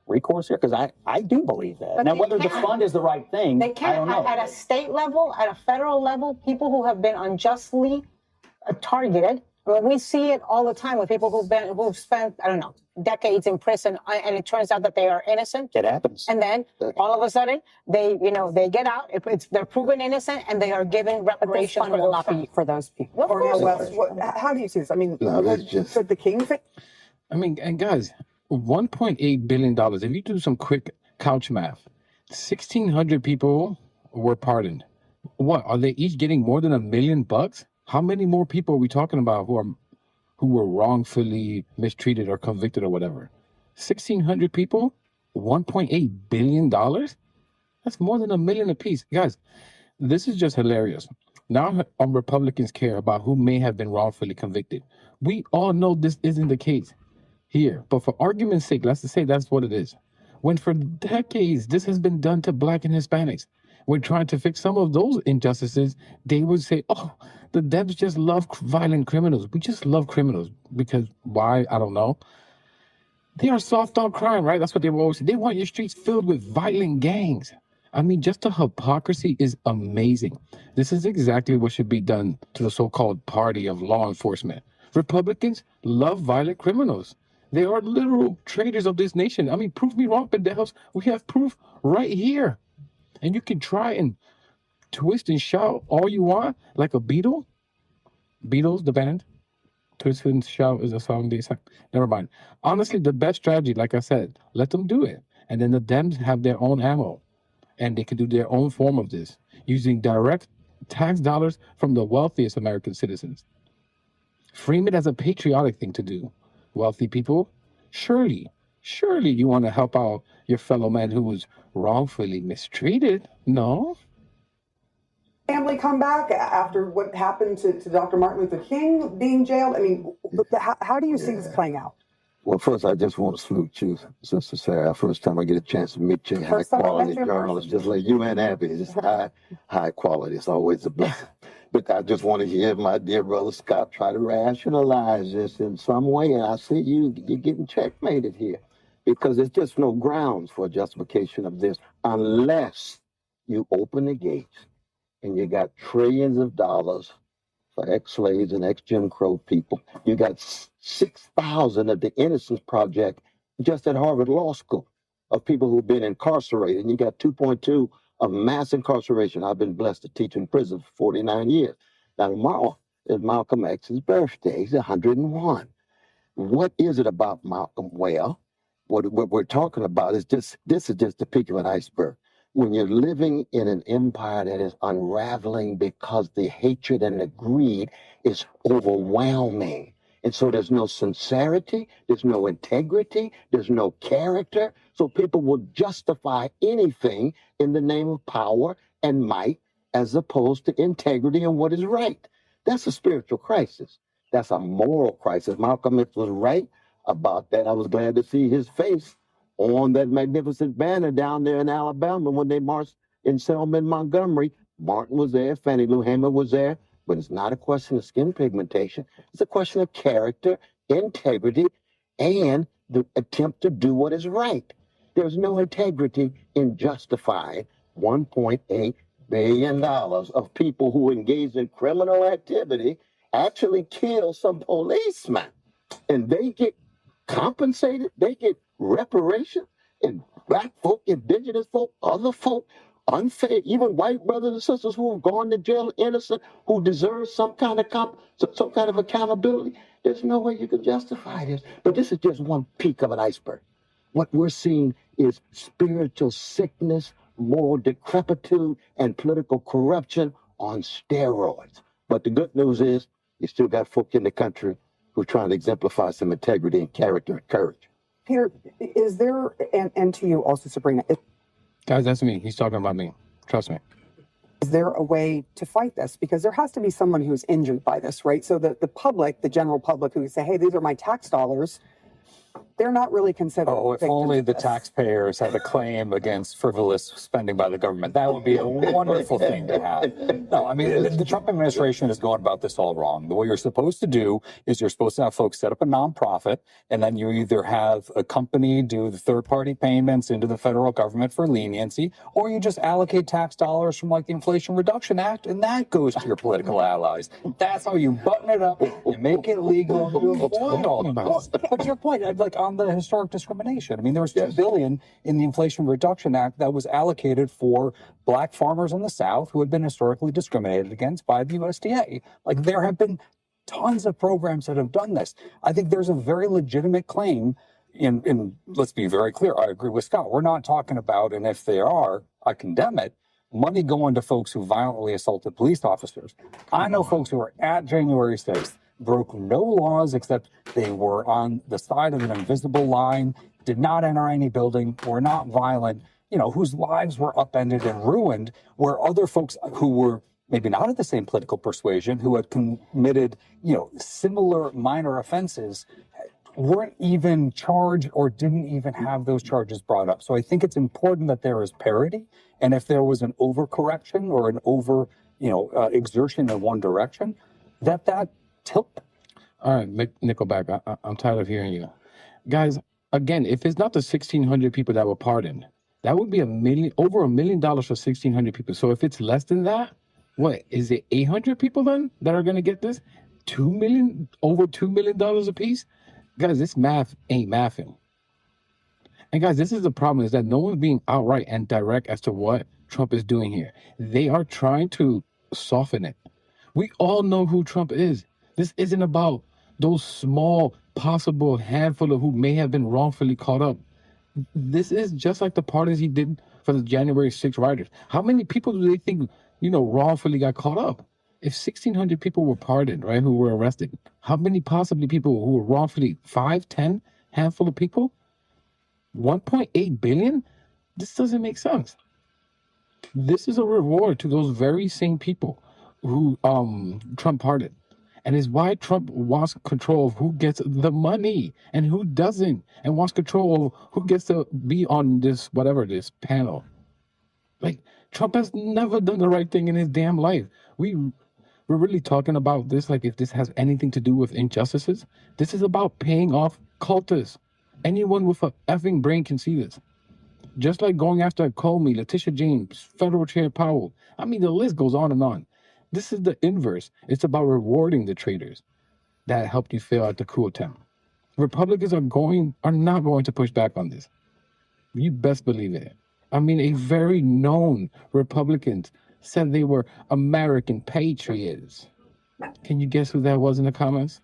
recourse here? Because I do believe that. But now, whether the fund is the right thing, they I can't. don't know. At a state level, at a federal level, people who have been unjustly targeted. I mean, we see it all the time with people who've spent, I don't know, decades in prison, and it turns out that they are innocent. It happens. And then all of a sudden, they get out. They're proven innocent, and they are given reparations. But this fund will not be for those people. Of course. How do you see this? I mean, No, that's just... could the king fit? I mean, and guys, $1.8 billion. If you do some quick couch math, 1,600 people were pardoned. What, are they each getting more than $1 million? How many more people are we talking about who were wrongfully mistreated or convicted or whatever? 1,600 people, $1.8 billion? That's more than $1 million apiece. Guys, this is just hilarious. Now Republicans care about who may have been wrongfully convicted. We all know this isn't the case here, but for argument's sake, let's just say that's what it is. When for decades this has been done to Black and Hispanics, we're trying to fix some of those injustices. They would say, oh, the Dems just love violent criminals. We just love criminals. Because why? I don't know. They are soft on crime, right? That's what they always say. They want your streets filled with violent gangs. I mean, just the hypocrisy is amazing. This is exactly what should be done to the so-called party of law enforcement. Republicans love violent criminals. They are literal traitors of this nation. I mean, prove me wrong, Penderos. We have proof right here. And you can try and twist and shout all you want, like a Beatle. Beatles, the band. Twist and shout is a song they sang. Never mind. Honestly, the best strategy, like I said, let them do it. And then the Dems have their own ammo. And they can do their own form of this, using direct tax dollars from the wealthiest American citizens. Frame it as a patriotic thing to do. Wealthy people, surely you want to help out your fellow man who was wrongfully mistreated. No? Family come back after what happened to Dr. Martin Luther King being jailed? I mean, how do you see this playing out? Well, first, I just want to salute you, Sister Sarah. First time I get a chance to meet you, high-quality journalists, just like you and Abby. It's high quality. It's always a blessing. But I just want to hear my dear brother Scott try to rationalize this in some way, and I see you're getting checkmated here, because there's just no grounds for justification of this unless you open the gates and you got trillions of dollars for ex-slaves and ex-Jim Crow people. You got 6,000 of the Innocence Project just at Harvard Law School of people who've been incarcerated. And you got 2.2 of mass incarceration. I've been blessed to teach in prison for 49 years. Now, tomorrow is Malcolm X's birthday. He's 101. What is it about Malcolm? Well, what we're talking about is this is just the peak of an iceberg. When you're living in an empire that is unraveling because the hatred and the greed is overwhelming. And so there's no sincerity, there's no integrity, there's no character. So people will justify anything in the name of power and might as opposed to integrity and what is right. That's a spiritual crisis. That's a moral crisis. Malcolm X was right about that. I was glad to see his face on that magnificent banner down there in Alabama when they marched in Selma and Montgomery. Martin was there, Fannie Lou Hamer was there, but it's not a question of skin pigmentation. It's a question of character, integrity, and the attempt to do what is right. There's no integrity in justifying $1.8 billion of people who engaged in criminal activity actually kill some policemen, and they get compensated, they get reparation, and Black folk, indigenous folk, other folk, unfair, even white brothers and sisters who have gone to jail innocent, who deserve some kind of accountability. There's no way you can justify this. But this is just one peak of an iceberg. What we're seeing is spiritual sickness, moral decrepitude, and political corruption on steroids. But the good news is you still got folk in the country who are trying to exemplify some integrity and character and courage. Pierre, is there, and to you also, Sabrina, Guys, that's me. He's talking about me. Trust me. is there a way to fight this? Because there has to be someone who's injured by this, right? So the public, the general public, who say, hey, these are my tax dollars, they're not really considered. Oh, if victims only of the this. taxpayers had a claim against frivolous spending by the government. That would be a wonderful thing to have. No, I mean, the Trump administration is going about this all wrong. What you're supposed to do is you're supposed to have folks set up a nonprofit, and then you either have a company do the third-party payments into the federal government for leniency, or you just allocate tax dollars from like the Inflation Reduction Act, and that goes to your political allies. That's how you button it up, you make it legal, you avoid all of this. But your point, like on the historic discrimination, I mean, there was $2 billion in the Inflation Reduction Act that was allocated for black farmers in the South who had been historically discriminated against by the USDA. Like, there have been tons of programs that have done this. I think there's a very legitimate claim in let's be very clear, I agree with Scott. We're not talking about, and if they are, I condemn it, money going to folks who violently assaulted police officers. I know folks who were at January 6th, broke no laws except they were on the side of an invisible line, did not enter any building, were not violent, whose lives were upended and ruined, where other folks who were maybe not of the same political persuasion, who had committed, similar minor offenses, weren't even charged or didn't even have those charges brought up. So I think it's important that there is parity. And if there was an overcorrection or an over, exertion in one direction, that tilt. All right, Nickelback, I'm tired of hearing you. Guys, again, if it's not the 1,600 people that were pardoned, that would be over $1 million for 1,600 people. So if it's less than that, what, is it 800 people then that are going to get this? Over $2 million a piece? Guys, this math ain't mathing. And guys, this is the problem, is that no one's being outright and direct as to what Trump is doing here. They are trying to soften it. We all know who Trump is. This isn't about those small possible handful of who may have been wrongfully caught up. This is just like the pardons he did for the January 6th rioters. How many people do they think, wrongfully got caught up? If 1,600 people were pardoned, right, who were arrested, how many possibly people who were wrongfully, 5, 10, handful of people? 1.8 billion? This doesn't make sense. This is a reward to those very same people who Trump pardoned. And is why Trump wants control of who gets the money and who doesn't, and wants control of who gets to be on this panel. Like, Trump has never done the right thing in his damn life. We're really talking about this like if this has anything to do with injustices. This is about paying off cultists. Anyone with a effing brain can see this. Just like going after Comey, Letitia James, Federal Chair Powell. I mean, the list goes on and on. This is the inverse. It's about rewarding the traitors that helped you fail at the coup attempt. Republicans are not going to push back on this. You best believe it. I mean, a very known Republicans said they were American patriots. Can you guess who that was in the comments?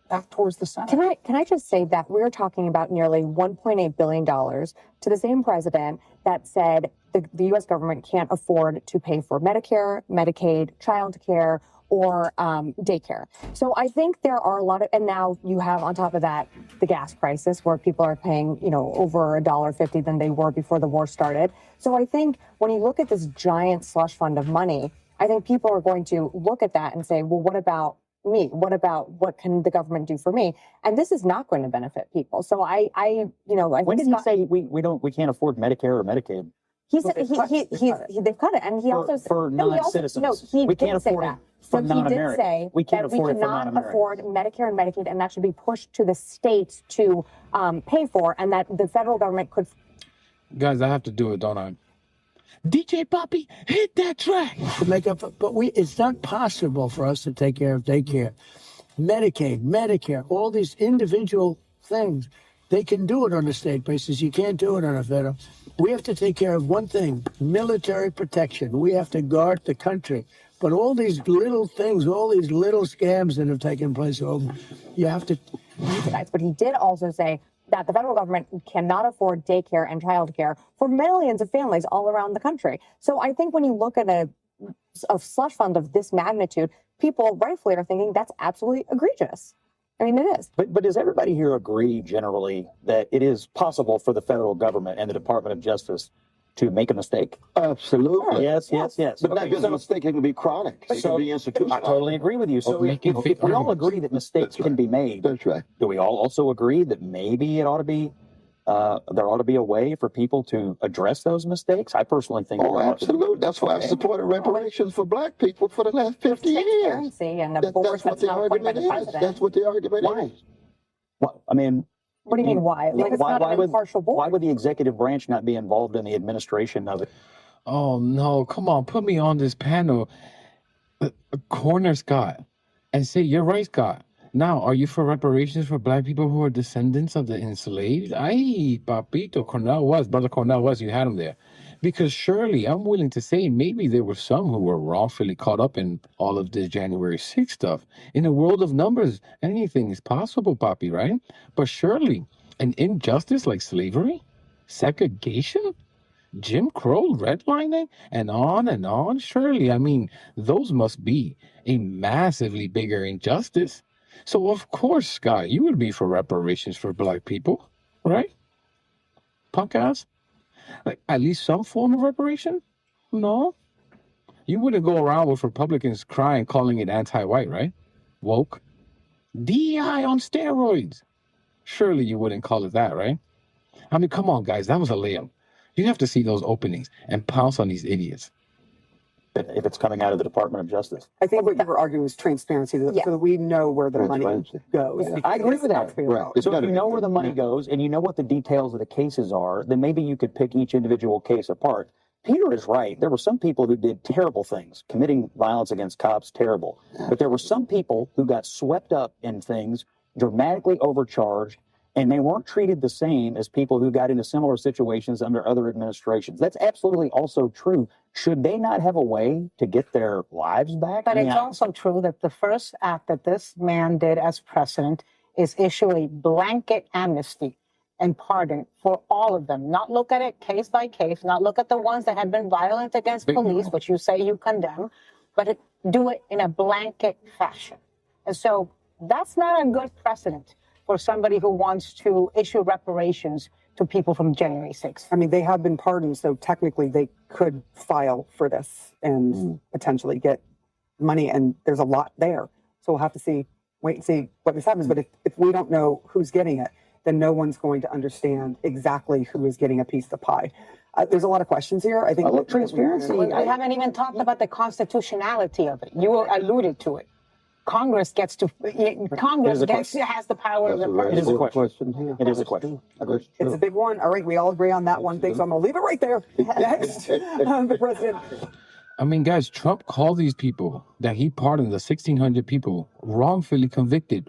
Back towards the Senate. Can I just say that we're talking about nearly $1.8 billion to the same president that said the U.S. government can't afford to pay for Medicare, Medicaid, child care, or daycare. So I think there are a lot of, and now you have on top of that the gas crisis where people are paying, over $1.50 than they were before the war started. So I think when you look at this giant slush fund of money, I think people are going to look at that and say, well, what about me? What can the government do for me? And this is not going to benefit people. So I when did he say we can't afford Medicare or Medicaid? He said they've cut it, and he also for non-citizens. He can't afford that. For so he did say we can't that we afford cannot afford Medicare and Medicaid, and that should be pushed to the states to pay for, and that the federal government could. Guys, I have to do it, don't I? DJ Poppy, hit that track. To make up, but it's not possible for us to take care of daycare, Medicaid, Medicare, all these individual things. They can do it on a state basis. You can't do it on a federal. We have to take care of one thing: military protection. We have to guard the country. But all these little things, all these little scams that have taken place, you have to. But he did also say that the federal government cannot afford daycare and childcare for millions of families all around the country. So I think when you look at a slush fund of this magnitude, people rightfully are thinking that's absolutely egregious. I mean, it is. But does everybody here agree generally that it is possible for the federal government and the Department of Justice to make a mistake. Absolutely. Yes. But not just a mistake, it can be chronic. It can be institutional. I totally agree with you. So if we all agree that mistakes can be made, that's right. Do we all also agree that maybe it ought to be there ought to be a way for people to address those mistakes? I personally think. Oh, absolutely. That's why I supported reparations for black people for the last 50 years. And That's what the argument is. That's what the argument is. Well, I mean, what do you mean why? Like, it's not an impartial board. Why would the executive branch not be involved in the administration of it? Oh no, come on, put me on this panel. Corner Scott and say, you're right, Scott. Now, are you for reparations for black people who are descendants of the enslaved? Ay, papito, Brother Cornell was, you had him there. Because surely, I'm willing to say, maybe there were some who were wrongfully caught up in all of this January 6th stuff. In a world of numbers, anything is possible, Papi, right? But surely, an injustice like slavery, segregation, Jim Crow, redlining, and on, surely, I mean, those must be a massively bigger injustice. So, of course, Scott, you would be for reparations for black people, right? Punk ass? Like, at least some form of reparation? No? You wouldn't go around with Republicans crying, calling it anti-white, right? Woke. DEI on steroids. Surely you wouldn't call it that, right? I mean, come on, guys, that was a layup. You have to see those openings and pounce on these idiots. If it's coming out of the Department of Justice. I think what you were arguing was transparency, so that we know where the money goes. Yeah, I agree with that. Right. So if you know where the money goes and you know what the details of the cases are, then maybe you could pick each individual case apart. Peter is right. There were some people who did terrible things, committing violence against cops, terrible. But there were some people who got swept up in things, dramatically overcharged, and they weren't treated the same as people who got into similar situations under other administrations. That's absolutely also true. Should they not have a way to get their lives back? But it's also true that the first act that this man did as president is issue a blanket amnesty and pardon for all of them. Not look at it case by case, not look at the ones that have been violent against police, which you say you condemn, but do it in a blanket fashion. And so that's not a good precedent for somebody who wants to issue reparations to people from January 6th. I mean, they have been pardoned, so technically they could file for this and potentially get money, and there's a lot there. So we'll have to wait and see what this happens. But if we don't know who's getting it, then no one's going to understand exactly who is getting a piece of the pie. There's a lot of questions here. I think transparency. We haven't even talked about the constitutionality of it. You alluded to it. Congress has the power of the president. It is a question. It is a question. It's a big one. All right, we all agree on that one thing, so I'm going to leave it right there. Next, the president. I mean, guys, Trump called these people that he pardoned, the 1,600 people, wrongfully convicted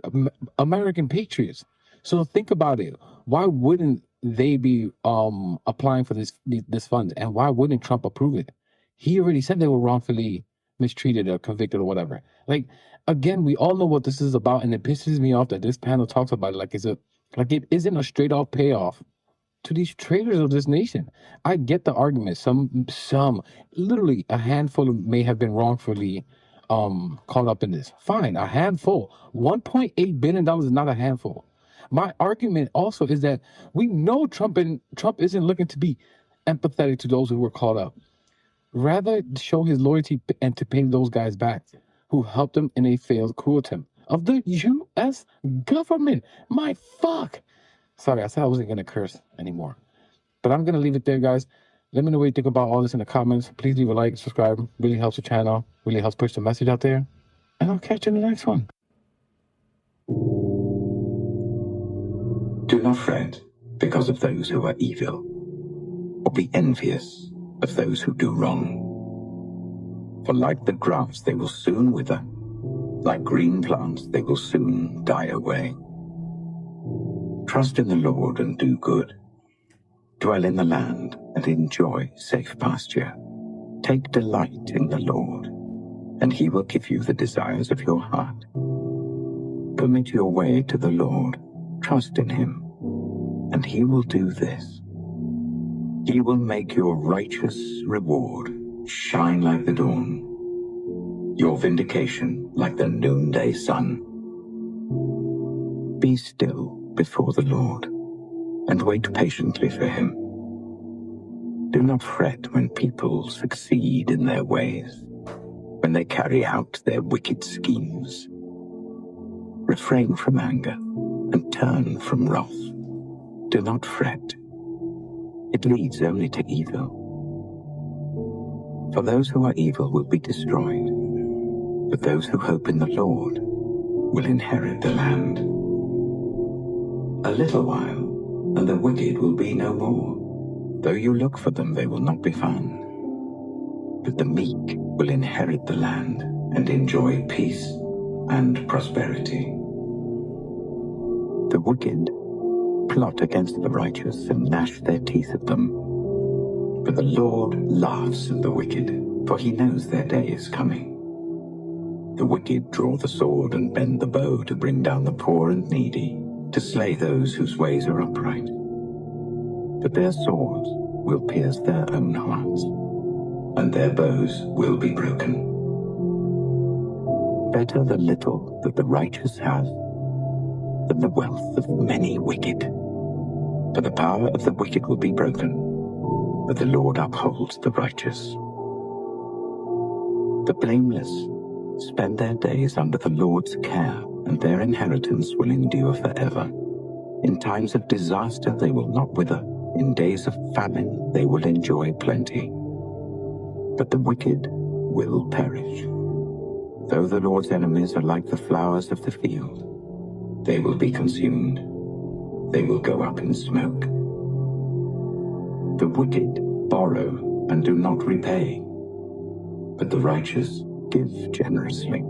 American patriots. So think about it. Why wouldn't they be applying for this fund? And why wouldn't Trump approve it? He already said they were wrongfully mistreated or convicted or whatever. Like, again, we all know what this is about, and it pisses me off that this panel talks about it like it isn't a straight off payoff to these traitors of this nation. I get the argument. Some literally a handful may have been wrongfully caught up in this. Fine, a handful. $1.8 billion is not a handful. My argument also is that we know Trump isn't looking to be empathetic to those who were caught up. Rather show his loyalty and to pay those guys back who helped him in a failed coup attempt of the U.S. government. My fuck. Sorry, I said I wasn't going to curse anymore. But I'm going to leave it there, guys. Let me know what you think about all this in the comments. Please leave a like, subscribe. Really helps the channel. Really helps push the message out there. And I'll catch you in the next one. Do not fret because of those who are evil, or be envious of those who do wrong. For like the grass, they will soon wither. Like green plants, they will soon die away. Trust in the Lord and do good. Dwell in the land and enjoy safe pasture. Take delight in the Lord, and he will give you the desires of your heart. Commit your way to the Lord. Trust in him, and he will do this. He will make your righteous reward shine like the dawn, your vindication like the noonday sun. Be still before the Lord, and wait patiently for him. Do not fret when people succeed in their ways, when they carry out their wicked schemes. Refrain from anger and turn from wrath. Do not fret. It leads only to evil. For those who are evil will be destroyed, but those who hope in the Lord will inherit the land. A little while, and the wicked will be no more. Though you look for them, they will not be found. But the meek will inherit the land and enjoy peace and prosperity. The wicked plot against the righteous and gnash their teeth at them. But the Lord laughs at the wicked, for he knows their day is coming. The wicked draw the sword and bend the bow to bring down the poor and needy, to slay those whose ways are upright. But their swords will pierce their own hearts, and their bows will be broken. Better the little that the righteous have than the wealth of many wicked. For the power of the wicked will be broken, but the Lord upholds the righteous. The blameless spend their days under the Lord's care, and their inheritance will endure forever. In times of disaster they will not wither. In days of famine they will enjoy plenty. But the wicked will perish. Though the Lord's enemies are like the flowers of the field, they will be consumed. They will go up in smoke. The wicked borrow and do not repay, but the righteous give generously.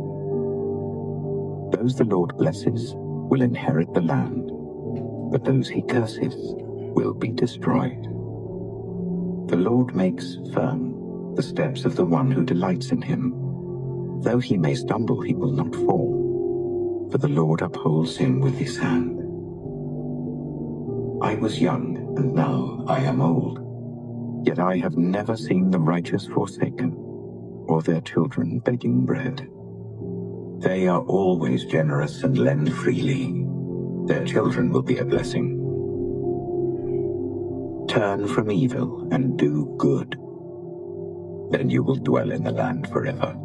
Those the Lord blesses will inherit the land, but those he curses will be destroyed. The Lord makes firm the steps of the one who delights in him. Though he may stumble, he will not fall, for the Lord upholds him with his hand. I was young, and now I am old, yet I have never seen the righteous forsaken, or their children begging bread. They are always generous and lend freely. Their children will be a blessing. Turn from evil and do good. Then you will dwell in the land forever.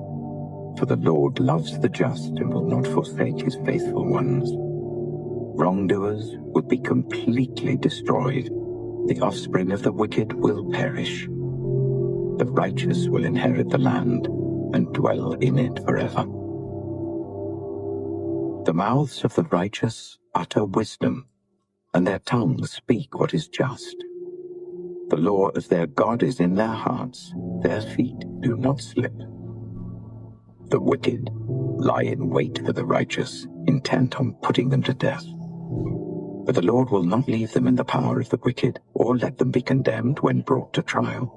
For the Lord loves the just and will not forsake his faithful ones. Wrongdoers will be completely destroyed. The offspring of the wicked will perish. The righteous will inherit the land and dwell in it forever. The mouths of the righteous utter wisdom, and their tongues speak what is just. The law of their God is in their hearts. Their feet do not slip. The wicked lie in wait for the righteous, intent on putting them to death. But the Lord will not leave them in the power of the wicked, or let them be condemned when brought to trial.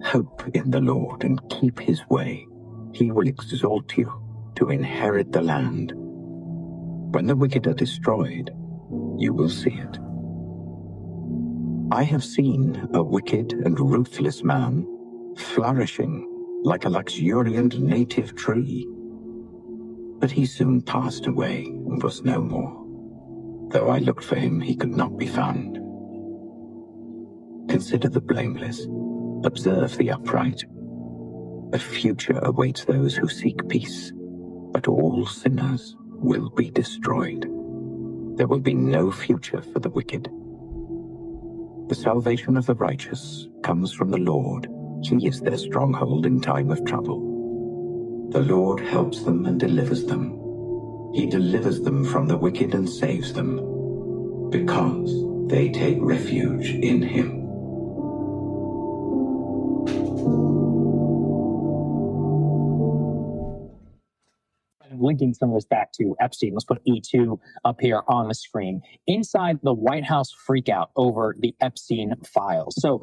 Hope in the Lord and keep his way. He will exalt you to inherit the land. When the wicked are destroyed, you will see it. I have seen a wicked and ruthless man flourishing like a luxuriant native tree. But he soon passed away and was no more. Though I looked for him, he could not be found. Consider the blameless, observe the upright. A future awaits those who seek peace, but all sinners will be destroyed. There will be no future for the wicked. The salvation of the righteous comes from the Lord. He is their stronghold in time of trouble. The Lord helps them and delivers them. He delivers them from the wicked and saves them, because they take refuge in him. Linking some of this back to Epstein, let's put E2 up here on the screen. Inside the White House freakout over the Epstein files. So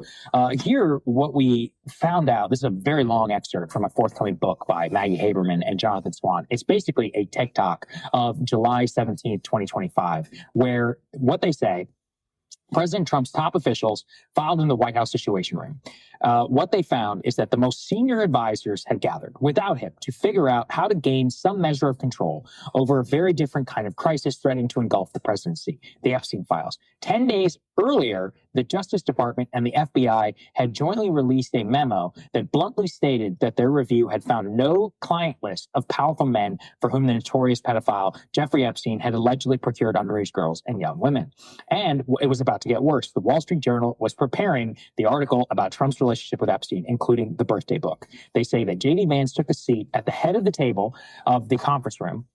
here, what we found out, this is a very long excerpt from a forthcoming book by Maggie Haberman and Jonathan Swan. It's basically a TikTok of July 17th, 2025, where what they say, President Trump's top officials filed in the White House Situation Room. What they found is that the most senior advisors had gathered without him to figure out how to gain some measure of control over a very different kind of crisis threatening to engulf the presidency, the Epstein files. 10 days earlier, the Justice Department and the FBI had jointly released a memo that bluntly stated that their review had found no client list of powerful men for whom the notorious pedophile Jeffrey Epstein had allegedly procured underage girls and young women. And it was about to get worse. The Wall Street Journal was preparing the article about Trump's relationship with Epstein, including the birthday book. They say that J.D. Vance took a seat at the head of the table of the conference room,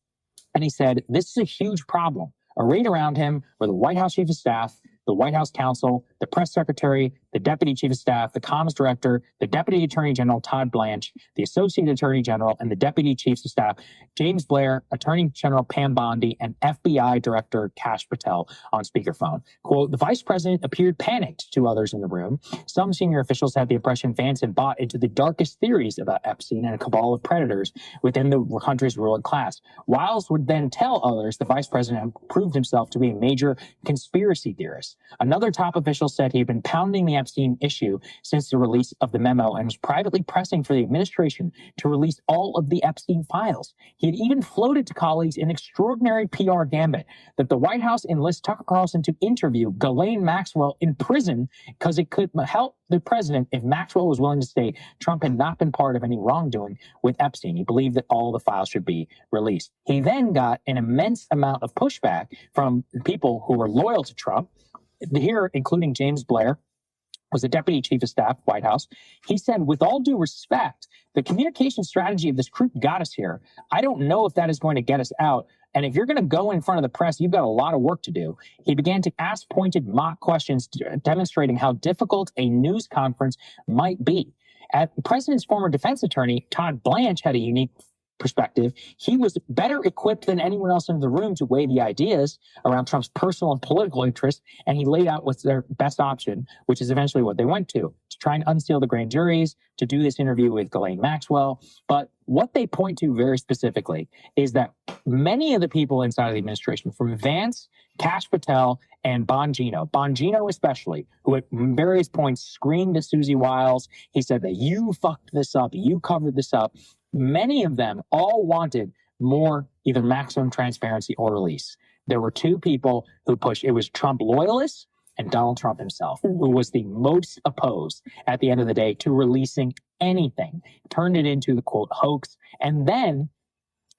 and he said, "This is a huge problem." Arrayed around him were the White House Chief of Staff, the White House Counsel, the Press Secretary, the Deputy Chief of Staff, the Comms Director, the Deputy Attorney General Todd Blanche, the Associate Attorney General, and the Deputy Chiefs of Staff James Blair, Attorney General Pam Bondi, and FBI Director Kash Patel on speakerphone. Quote, "The Vice President appeared panicked to others in the room. Some senior officials had the impression Vance had bought into the darkest theories about Epstein and a cabal of predators within the country's ruling class. Wiles would then tell others the Vice President proved himself to be a major conspiracy theorist. Another top official said he had been pounding the Epstein issue since the release of the memo and was privately pressing for the administration to release all of the Epstein files. He had even floated to colleagues an extraordinary PR gambit that the White House enlist Tucker Carlson to interview Ghislaine Maxwell in prison because it could help the president if Maxwell was willing to state Trump had not been part of any wrongdoing with Epstein. He believed that all the files should be released. He then got an immense amount of pushback from people who were loyal to Trump, here including James Blair, was the Deputy Chief of Staff, White House. He said, with all due respect, the communication strategy of this group got us here. I don't know if that is going to get us out. And if you're going to go in front of the press, you've got a lot of work to do. He began to ask pointed mock questions demonstrating how difficult a news conference might be. The president's former defense attorney, Todd Blanche, had a unique perspective. He was better equipped than anyone else in the room to weigh the ideas around Trump's personal and political interests, and he laid out what's their best option, which is eventually what they went to try and unseal the grand juries, to do this interview with Ghislaine Maxwell. But what they point to very specifically is that many of the people inside of the administration, from Vance, Kash Patel, and Bongino especially, who at various points screamed at Susie Wiles, he said that you fucked this up, you covered this up. Many of them all wanted more either maximum transparency or release. There were two people who pushed. It was Trump loyalists and Donald Trump himself, who was the most opposed at the end of the day to releasing anything, turned it into the quote hoax. And then,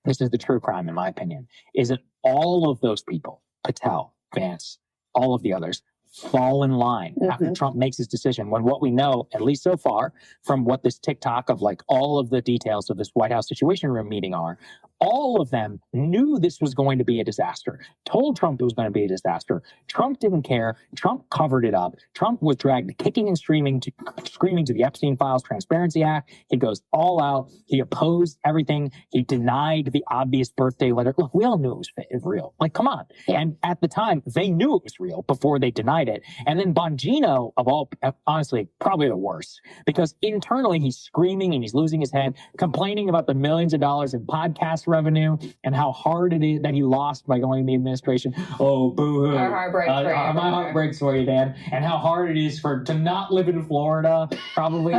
this is the true crime in my opinion, is that all of those people, Patel, Vance, all of the others, fall in line after Trump makes his decision, when what we know, at least so far, from what this TikTok of like all of the details of this White House Situation Room meeting are, all of them knew this was going to be a disaster, told Trump it was going to be a disaster. Trump didn't care. Trump covered it up. Trump was dragged kicking and screaming to the Epstein Files Transparency Act. He goes all out. He opposed everything. He denied the obvious birthday letter. Look, we all knew it was real. Like, come on. And at the time, they knew it was real before they denied it. And then Bongino, of all, honestly, probably the worst, because internally he's screaming and he's losing his head, complaining about the millions of dollars in podcast revenue and how hard it is that he lost by going to the administration. Oh, boo-hoo. Our heart breaks for you. My heart breaks for you, Dan. And how hard it is to not live in Florida, probably.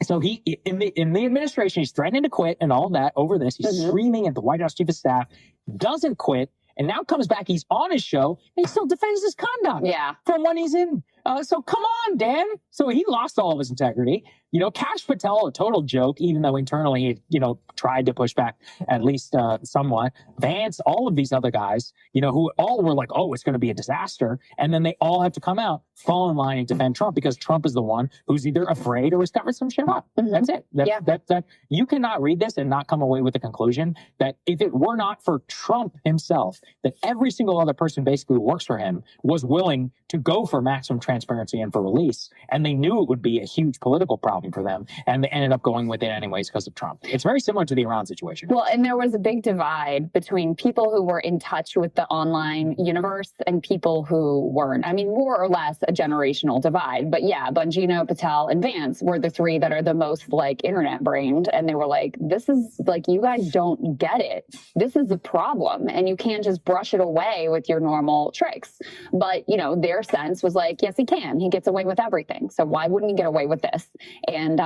So he, in the administration, he's threatening to quit and all that over this. He's screaming at the White House Chief of Staff, doesn't quit, and now comes back. He's on his show, and he still defends his conduct from when he's in. So come on, Dan. So he lost all of his integrity. You know, Kash Patel, a total joke, even though internally he, tried to push back at least somewhat. Vance, all of these other guys, who all were like, oh, it's going to be a disaster. And then they all have to come out, fall in line and defend Trump because Trump is the one who's either afraid or has covered some shit up. That's it. That you cannot read this and not come away with the conclusion that if it were not for Trump himself, that every single other person basically who works for him was willing to go for maximum transparency and for release. And they knew it would be a huge political problem for them. And they ended up going with it anyways because of Trump. It's very similar to the Iran situation. Well, and there was a big divide between people who were in touch with the online universe and people who weren't. I mean, more or less a generational divide. But yeah, Bongino, Patel, and Vance were the three that are the most internet brained. And they were like, this is you guys don't get it. This is a problem. And you can't just brush it away with your normal tricks. But, their sense was like, yes, he can. He gets away with everything. So why wouldn't he get away with this? And,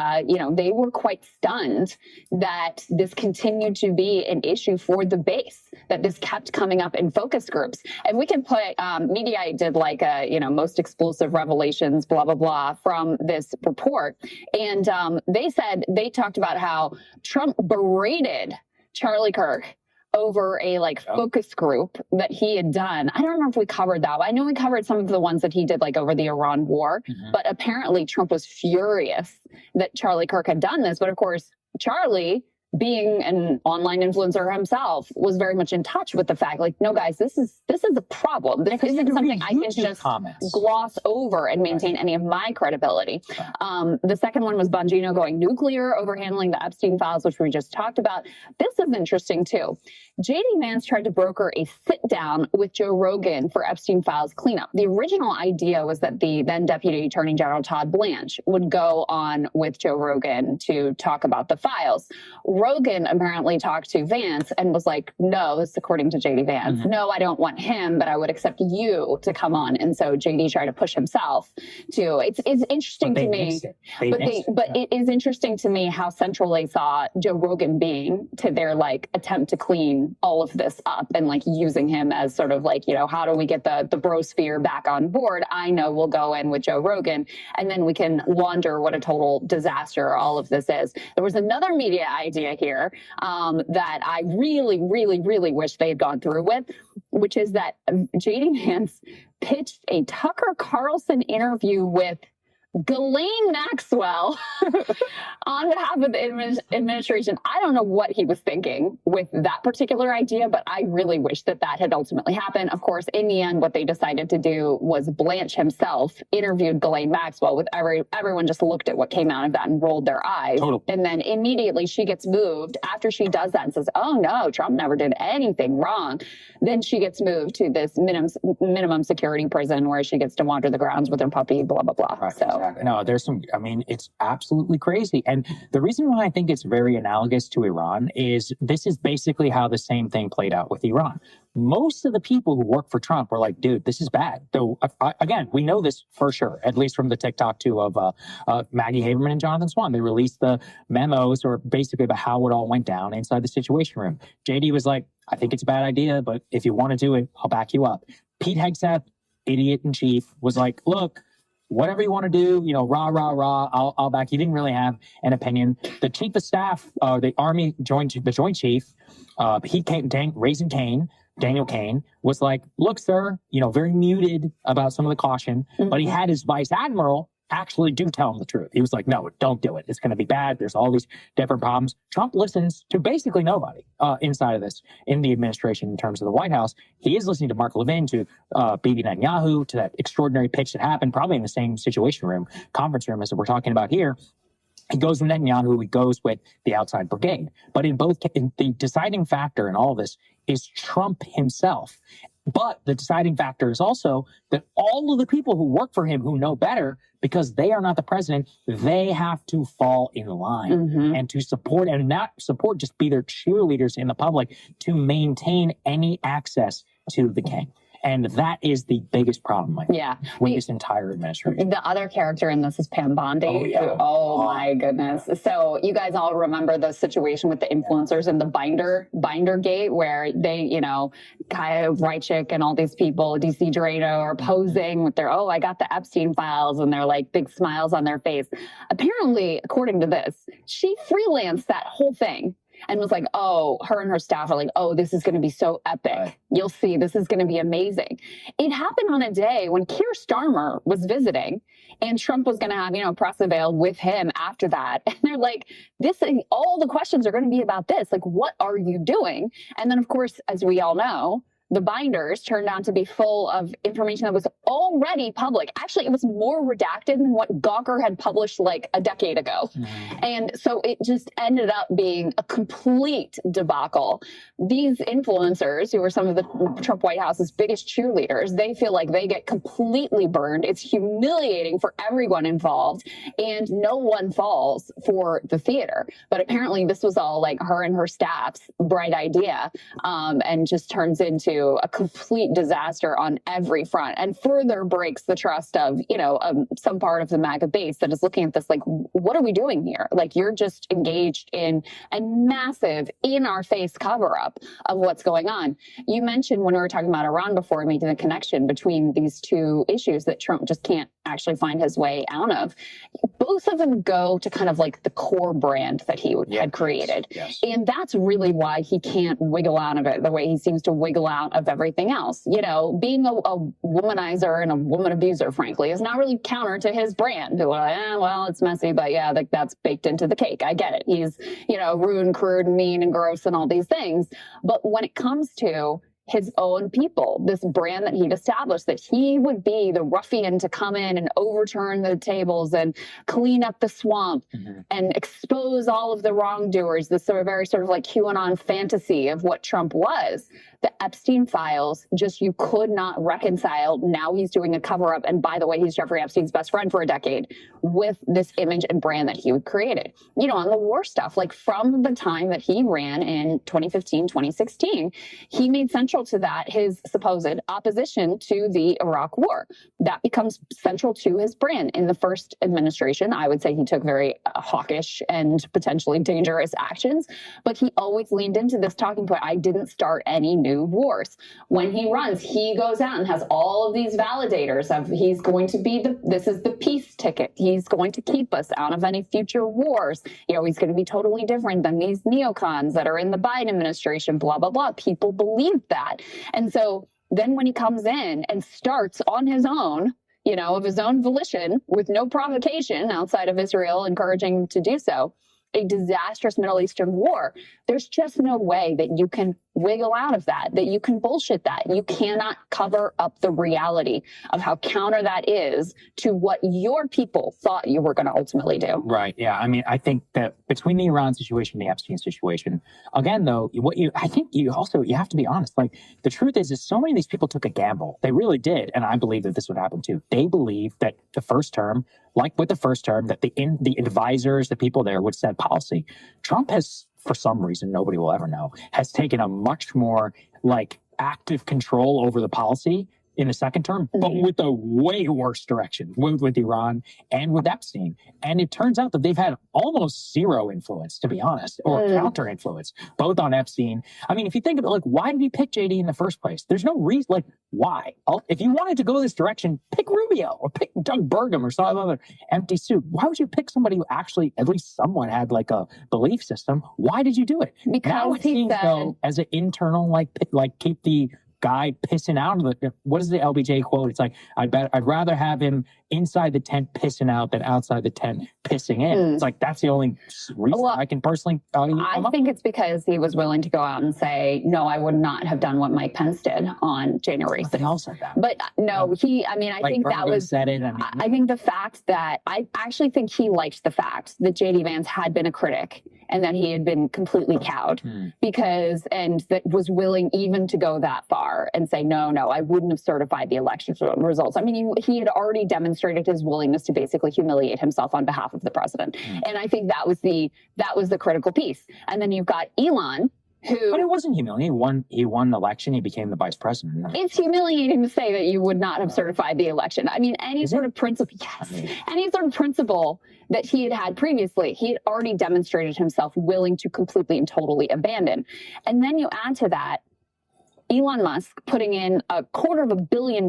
they were quite stunned that this continued to be an issue for the base, that this kept coming up in focus groups. And we can put, Mediaite did like a, most explosive revelations, blah, blah, blah, from this report. And they talked about how Trump berated Charlie Kirk over a focus group that he had done. I don't remember if we covered that. I know we covered some of the ones that he did over the Iran war, but apparently Trump was furious that Charlie Kirk had done this. But of course, Charlie, being an online influencer himself, was very much in touch with the fact, no, guys, this is a problem. This isn't something I can just gloss over and maintain any of my credibility. The second one was Bongino going nuclear over handling the Epstein files, which we just talked about. This is interesting too. J.D. Vance tried to broker a sit-down with Joe Rogan for Epstein files cleanup. The original idea was that the then Deputy Attorney General Todd Blanche would go on with Joe Rogan to talk about the files. Rogan apparently talked to Vance and was like, no, this is according to J.D. Vance. No, I don't want him, but I would accept you to come on. And so J.D. tried to push himself to. It's interesting to me. But it is interesting to me how central they saw Joe Rogan being to their attempt to clean all of this up and using him as sort of how do we get the brosphere back on board? I know we'll go in with Joe Rogan and then we can wonder what a total disaster all of this is. There was another media idea here that I really, really, really wish they had gone through with, which is that J.D. Vance pitched a Tucker Carlson interview with Ghislaine Maxwell on behalf of the administration. I don't know what he was thinking with that particular idea, but I really wish that had ultimately happened. Of course, in the end, what they decided to do was Blanche himself interviewed Ghislaine Maxwell with everyone just looked at what came out of that and rolled their eyes. Totally. And then immediately she gets moved after she does that and says, oh no, Trump never did anything wrong. Then she gets moved to this minimum security prison where she gets to wander the grounds with her puppy, blah, blah, blah. Right. So. No, it's absolutely crazy. And the reason why I think it's very analogous to Iran is this is basically how the same thing played out with Iran. Most of the people who work for Trump were like, dude, this is bad. So again, we know this for sure, at least from the TikTok too of Maggie Haberman and Jonathan Swan. They released the memos or basically about how it all went down inside the Situation Room. JD was like, I think it's a bad idea, but if you want to do it, I'll back you up. Pete Hegseth, idiot in chief, was like, look, whatever you want to do, rah, rah, rah, I'll back. He didn't really have an opinion. The chief of staff, the Army Joint Chief, Daniel Kane, was like, look, sir, very muted about some of the caution, but he had his vice admiral actually do tell him the truth. He was like, no, don't do it. It's going to be bad. There's all these different problems. Trump listens to basically nobody inside of this in the administration in terms of the White House. He is listening to Mark Levin, to Bibi Netanyahu, to that extraordinary pitch that happened probably in the same Situation Room, conference room as we're talking about here. He goes with Netanyahu, he goes with the outside brigade. But the deciding factor in all this is Trump himself. But the deciding factor is also that all of the people who work for him who know better, because they are not the president, they have to fall in line and to support, and not support, just be their cheerleaders in the public to maintain any access to the king. And that is the biggest problem with this entire administration. The other character in this is Pam Bondi. Oh, yeah. Oh my goodness. So you guys all remember the situation with the influencers in the Binder Gate, where they, Kaya Reichik and all these people, DC Dorado, are posing with their, I got the Epstein files, and they're like big smiles on their face. Apparently, according to this, she freelanced that whole thing. And was like, her and her staff are like, this is going to be so epic. Right. You'll see, this is going to be amazing. It happened on a day when Keir Starmer was visiting and Trump was going to have, press avail with him after that. And they're like, all the questions are going to be about this. Like, what are you doing? And then, of course, as we all know, the binders turned out to be full of information that was already public. Actually, it was more redacted than what Gawker had published like a decade ago. And so it just ended up being a complete debacle. These influencers, who are some of the Trump White House's biggest cheerleaders, they feel like they get completely burned. It's humiliating for everyone involved, and no one falls for the theater. But apparently this was all like her and her staff's bright idea, and just turns into into a complete disaster on every front and further breaks the trust of, some part of the MAGA base that is looking at this like, what are we doing here? Like, you're just engaged in a massive in-our-face cover-up of what's going on. You mentioned when we were talking about Iran before, making the connection between these two issues that Trump just can't actually find his way out of. Both of them go to kind of like the core brand that he had created. Yes. And that's really why he can't wiggle out of it the way he seems to wiggle out of everything else. Being a womanizer and a woman abuser, frankly, is not really counter to his brand. Well, it's messy, but yeah, that's baked into the cake. I get it. He's, rude and crude and mean and gross and all these things. But when it comes to his own people, this brand that he'd established, that he would be the ruffian to come in and overturn the tables and clean up the swamp and expose all of the wrongdoers, this very sort of like QAnon fantasy of what Trump was. The Epstein files, you could not reconcile. Now he's doing a cover up. And by the way, he's Jeffrey Epstein's best friend for a decade, with this image and brand that he had created. On the war stuff, like from the time that he ran in 2015, 2016, he made central to that his supposed opposition to the Iraq war. That becomes central to his brand. In the first administration, I would say he took very hawkish and potentially dangerous actions, but he always leaned into this talking point. I didn't start any new wars. When he runs, he goes out and has all of these validators of he's going to be this is the peace ticket. He's going to keep us out of any future wars. He's going to be totally different than these neocons that are in the Biden administration, blah, blah, blah. People believe that. And so then when he comes in and starts on his own, of his own volition, with no provocation outside of Israel encouraging him to do so, a disastrous Middle Eastern war, there's just no way that you can wiggle out of that you can bullshit that. You cannot cover up the reality of how counter that is to what your people thought you were going to ultimately do. Right. Yeah. I mean, I think that between the Iran situation and the Epstein situation, again, though, I think you have to be honest. Like, the truth is so many of these people took a gamble. They really did. And I believe that this would happen too. They believed that the first term, like with the first term, that the advisors, the people there would set policy. Trump has, for some reason, nobody will ever know, has taken a much more active control over the policy in the second term, but with a way worse direction with Iran and with Epstein. And it turns out that they've had almost zero influence, to be honest, or counter influence, both on Epstein. I mean, if you think about why did he pick JD in the first place? There's no reason, why? If you wanted to go this direction, pick Rubio or pick Doug Burgum or some other empty suit. Why would you pick somebody who actually, at least somewhat, had a belief system? Why did you do it? Because now it seems though, as an internal, keep the guy pissing out of the, what is the LBJ quote? It's like, I'd rather have him inside the tent pissing out than outside the tent pissing in. It's like, that's the only reason I can personally I think it's because he was willing to go out and say, no, I would not have done what Mike Pence did on January 6th. They all said that. But no, I think that was, said it. I think the fact that, I actually think he liked the fact that JD Vance had been a critic and that he had been completely cowed and that was willing even to go that far and say, no, I wouldn't have certified the election results. I mean, he had already demonstrated his willingness to basically humiliate himself on behalf of the president. And I think that was the critical piece. And then you've got Elon, but it wasn't humiliating. He won the election. He became the vice president. It's humiliating to say that you would not have certified the election. I mean, any sort of principle that he had previously, he had already demonstrated himself willing to completely and totally abandon. And then you add to that Elon Musk putting in $250 million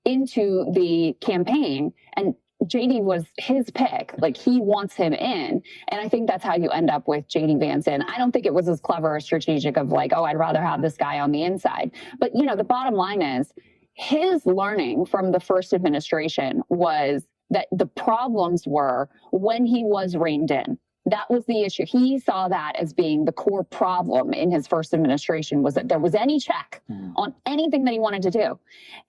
into the campaign, and JD was his pick. He wants him in. And I think that's how you end up with JD Vance in. I don't think it was as clever or strategic of I'd rather have this guy on the inside. But, the bottom line is his learning from the first administration was that the problems were when he was reined in. That was the issue. He saw that as being the core problem in his first administration, was that there was any check on anything that he wanted to do.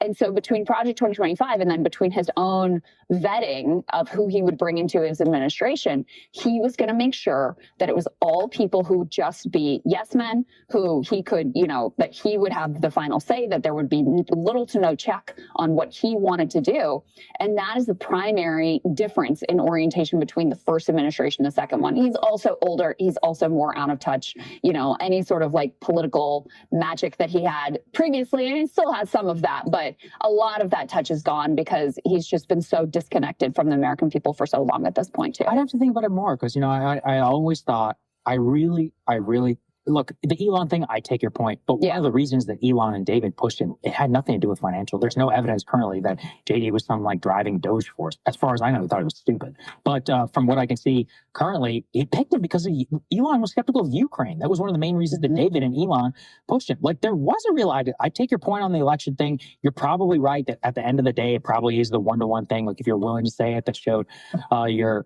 And so between Project 2025 and then between his own vetting of who he would bring into his administration, he was going to make sure that it was all people who would just be yes men, who he could, that he would have the final say, that there would be little to no check on what he wanted to do. And that is the primary difference in orientation between the first administration and the second one. everyone. He's also older. He's also more out of touch. You know, any sort of like political magic that he had previously, and he still has some of that, but a lot of that touch is gone because he's just been so disconnected from the American people for so long at this point too. I'd have to think about it more because, you know, I always thought I really look, the Elon thing, I take your point, but one of the reasons that Elon and David pushed him, it had nothing to do with financial. There's no evidence currently that JD was some like driving Doge force. As far as I know, he thought it was stupid. But from what I can see currently, he picked him because Elon was skeptical of Ukraine. That was one of the main reasons that David and Elon pushed him. Like there was a real idea. I take your point on the election thing. You're probably right that at the end of the day, it probably is the one-to-one thing. Like if you're willing to say it, that showed I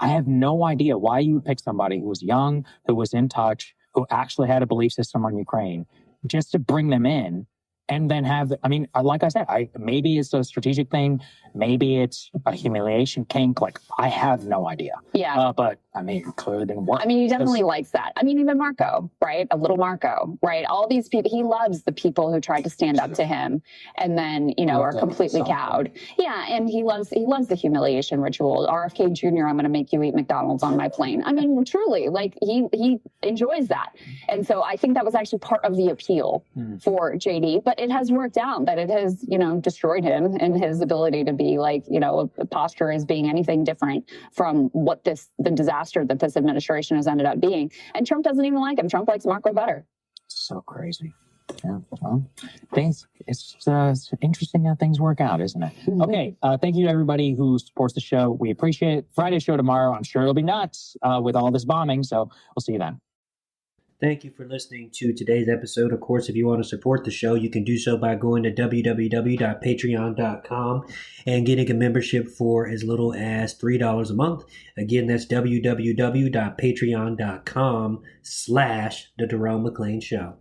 have no idea why you would pick somebody who was young, who was in touch, who actually had a belief system on Ukraine, just to bring them in and then have, I mean, like I said, maybe it's a strategic thing. Maybe it's a humiliation kink. Like, I have no idea. Yeah. But, I mean, it clearly didn't work. I mean, he definitely likes that. I mean, even Marco, right? A little Marco, right? All these people, he loves the people who tried to stand up to him and then, you know, are completely cowed. Yeah, and he loves the humiliation ritual. RFK Jr., I'm going to make you eat McDonald's on my plane. I mean, truly, like, he enjoys that. And so I think that was actually part of the appeal for JD. But it has worked out that it has, you know, destroyed him and his ability to be like, you know, a posture as being anything different from what the disaster that this administration has ended up being. And Trump doesn't even like him. Trump likes Marco better. So crazy. Yeah, well, it's interesting how things work out, isn't it? Okay, thank you to everybody who supports the show. We appreciate it. Friday's show tomorrow, I'm sure it'll be nuts with all this bombing, so we'll see you then. Thank you for listening to today's episode. Of course, if you want to support the show, you can do so by going to www.patreon.com and getting a membership for as little as $3 a month. Again, that's www.patreon.com/The Jerome McClain Show.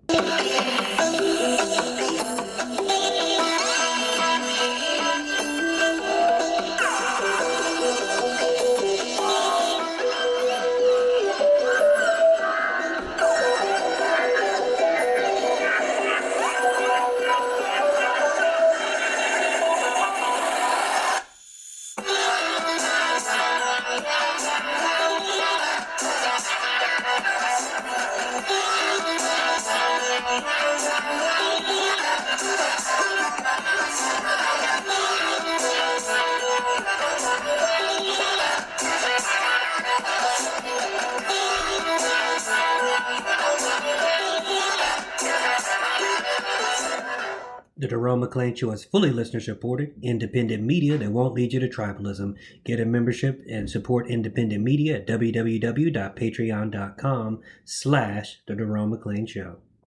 The Jerome McClain Show is fully listener-supported, independent media that won't lead you to tribalism. Get a membership and support independent media at www.patreon.com/The Jerome McClain Show.